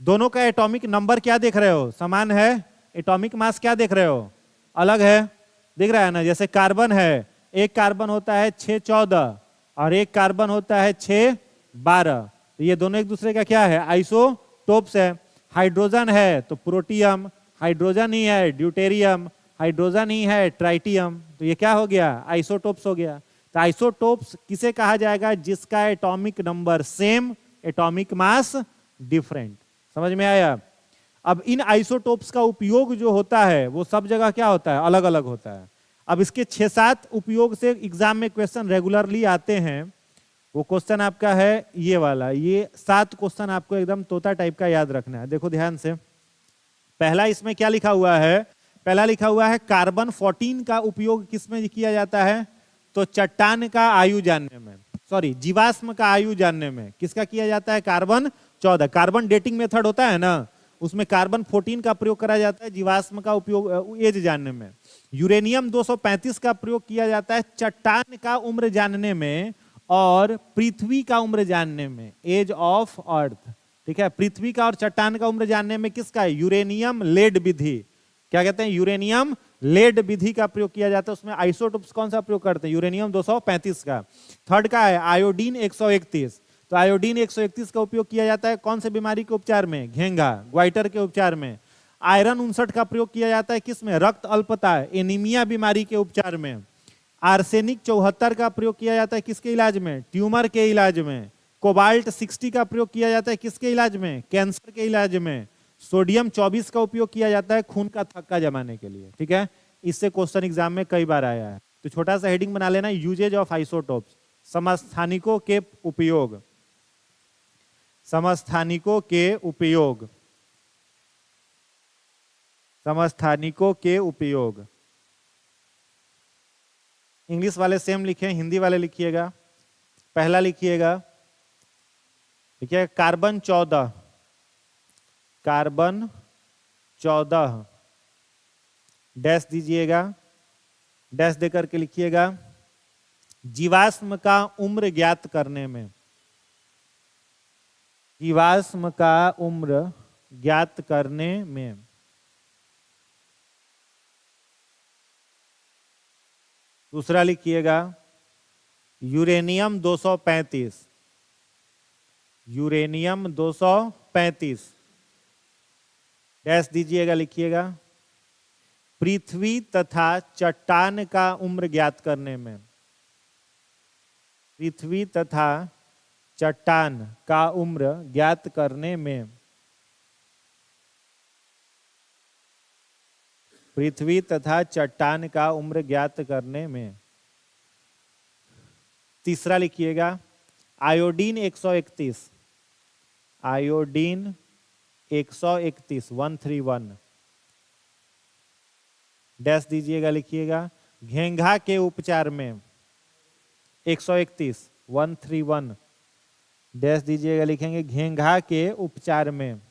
दोनों का एटॉमिक नंबर क्या देख रहे हो, समान है। एटॉमिक मास क्या देख रहे हो, अलग है। दिख रहा है ना, जैसे कार्बन है, एक कार्बन होता है 614 और एक कार्बन होता है 612। तो ये दोनों एक दूसरे का क्या है, आइसोटोप्स है। हाइड्रोजन है तो प्रोटियम, हाइड्रोजन ही है ड्यूटेरियम, हाइड्रोजन ही है ट्राइटियम। तो ये क्या हो गया, आइसोटोप्स हो गया। तो आइसोटोप्स किसे कहा जाएगा, जिसका atomic number same, atomic mass different. समझ में आया। अब इन आइसोटोप्स का उपयोग जो होता है वो सब जगह क्या होता है, अलग अलग होता है। अब इसके 6-7 उपयोग से एग्जाम में क्वेश्चन रेगुलरली आते हैं। वो क्वेश्चन आपका है ये वाला, ये 7 क्वेश्चन आपको एकदम तोता टाइप का याद रखना है। देखो ध्यान से, पहला इसमें क्या लिखा हुआ है, पहला लिखा हुआ है कार्बन 14 का उपयोग किसमें किया जाता है, तो चट्टान का आयु जानने में, सॉरी जीवाश्म का आयु जानने में। किसका किया जाता है, कार्बन 14। कार्बन डेटिंग मेथड होता है ना, उसमें कार्बन 14 का प्रयोग करा जाता है जीवाश्म का उपयोग एज जानने में। यूरेनियम 235 का प्रयोग किया जाता है चट्टान का उम्र जानने में और पृथ्वी का उम्र जानने में, एज ऑफ अर्थ। ठीक है, पृथ्वी का और चट्टान का उम्र जानने में किसका है, यूरेनियम लेड विधि। क्या कहते हैं, यूरेनियम लेड विधि का प्रयोग किया जाता है। उसमें आइसोटोप्स कौन सा प्रयोग करते हैं, यूरेनियम 235 का। थर्ड का है आयोडीन 131, तो आयोडीन 131 का उपयोग किया जाता है कौन से बीमारी के उपचार में, घेंघा ग्वाइटर के उपचार में। आयरन 59 का प्रयोग किया जाता है किसमें, रक्त अल्पता एनीमिया बीमारी के उपचार में। आर्सेनिक 74 का प्रयोग किया जाता है किसके इलाज में, ट्यूमर के इलाज में। कोबाल्ट 60 का प्रयोग किया जाता है किसके इलाज में, कैंसर के इलाज में। सोडियम 24 का उपयोग किया जाता है खून का थक्का जमाने के लिए। ठीक है, इससे क्वेश्चन एग्जाम में कई बार आया है। तो छोटा सा हेडिंग बना लेना, यूजेज ऑफ आइसोटोप्स, समस्थानिकों के उपयोग, समस्थानिकों के उपयोग, समस्थानिकों के उपयोग। इंग्लिश वाले सेम लिखे, हिंदी वाले लिखिएगा। पहला लिखिएगा, देखिए कार्बन 14, कार्बन 14 डैश दीजिएगा, डैश देकर के लिखिएगा, जीवाश्म का उम्र ज्ञात करने में, जीवाश्म का उम्र ज्ञात करने में। दूसरा लिखिएगा, यूरेनियम 235, यूरेनियम 235। डैश दीजिएगा, लिखिएगा। पृथ्वी तथा चट्टान का उम्र ज्ञात करने में, पृथ्वी तथा चट्टान का उम्र ज्ञात करने में, पृथ्वी तथा चट्टान का उम्र ज्ञात करने में। तीसरा लिखिएगा, आयोडीन 131, आयोडीन 131, 131। डैश दीजिएगा, लिखिएगा। घेंघा के उपचार में 131, 131। डैश दीजिएगा, लिखेंगे घेंघा के उपचार में।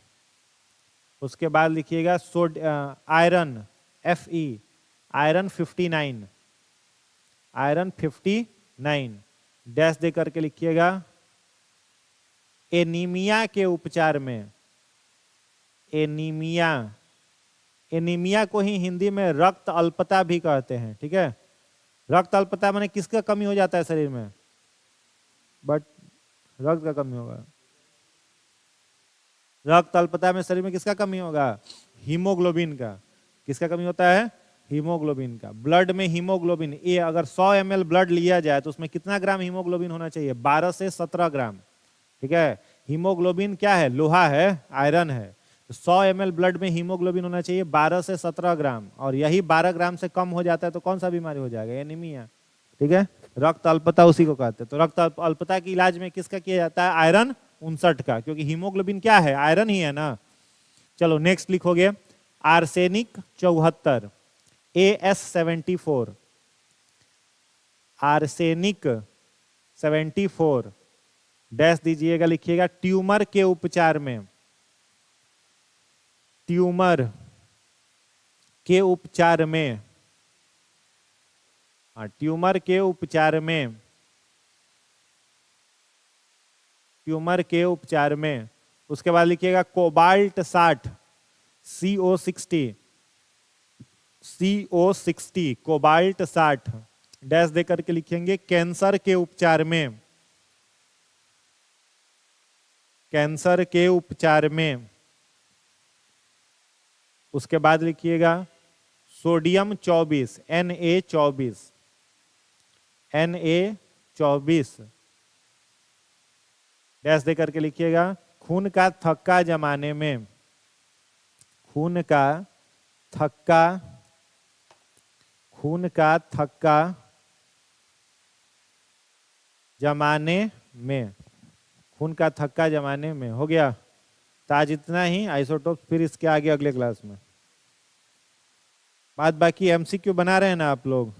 उसके बाद लिखिएगा iron, Fe, iron 59, iron 59। Dash दे करके लिखिएगा। एनीमिया के उपचार में, एनीमिया, एनीमिया को ही हिंदी में रक्त अल्पता भी कहते हैं, ठीक है। रक्त अल्पता माने किसका कमी हो जाता है शरीर में, बट रक्त का कमी होगा। रक्त अल्पता में शरीर में किसका कमी होगा, हीमोग्लोबिन का। किसका कमी होता है, हीमोग्लोबिन का। ब्लड में हीमोग्लोबिन, ये अगर 100 ml ब्लड लिया जाए तो उसमें कितना ग्राम हीमोग्लोबिन होना चाहिए, 12 से 17 ग्राम, ठीक है। हीमोग्लोबिन क्या है, लोहा है, आयरन है। तो 100 ml ब्लड में हीमोग्लोबिन होना चाहिए 12 से 17 ग्राम, और यही 12 ग्राम से कम हो जाता है तो कौन सा बीमारी हो जाएगा, एनीमिया, ठीक है। रक्त अल्पता उसी को कहते हैं। तो रक्त अल्पता के इलाज में किसका किया जाता है, आयरन 59 का, क्योंकि हीमोग्लोबिन क्या है, आयरन ही है ना। चलो नेक्स्ट लिखोगे, आर्सेनिक 74, AS74, आर्सेनिक 74। डैश दीजिएगा, लिखिएगा। ट्यूमर के उपचार में, ट्यूमर के उपचार में, ट्यूमर के उपचार में, ट्यूमर के उपचार में। उसके बाद लिखिएगा cobalt 60, CO60, CO60, cobalt 60। Dash देकर के लिखेंगे कैंसर के उपचार में, कैंसर के उपचार में। उसके बाद लिखिएगा सोडियम 24, Na24, Na24। डैश देकर के लिखिएगा खून का थक्का जमाने में, खून का थक्का, खून का थक्का जमाने में, खून का थक्का जमाने में। हो गया। तो आज इतना ही आइसोटोप, फिर इसके आगे अगले क्लास में। बाद बाकी एमसीक्यू बना रहे हैं ना आप लोग।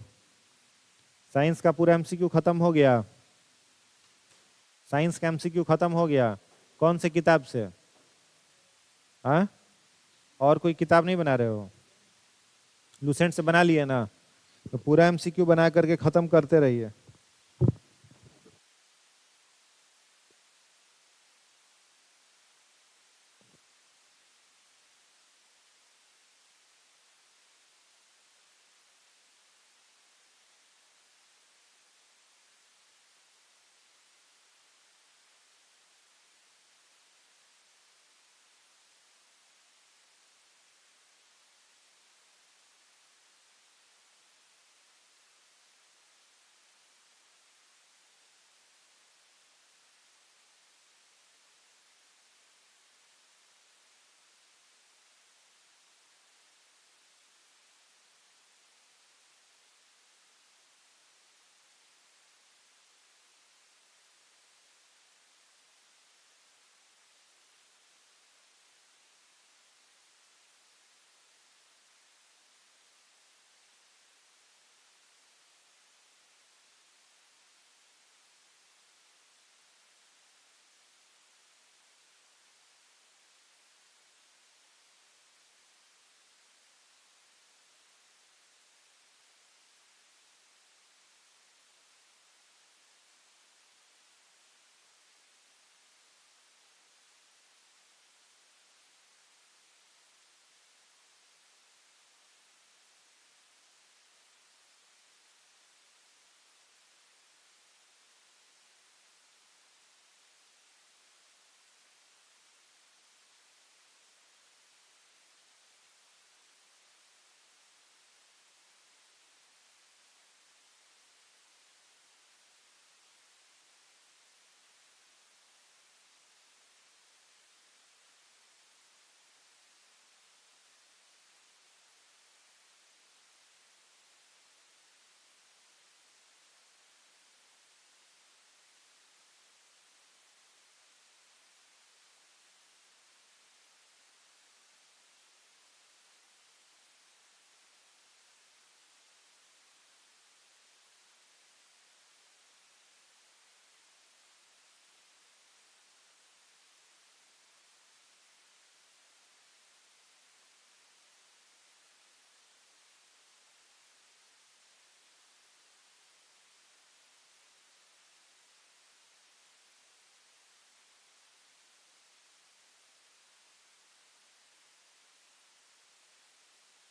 साइंस का पूरा एमसीक्यू खत्म हो गया, साइंस का एमसीक्यू खत्म हो गया। कौन से किताब से, हाँ? और कोई किताब नहीं बना रहे हो, लूसेंट से बना लिए ना, तो पूरा एमसीक्यू बना करके खत्म करते रहिए।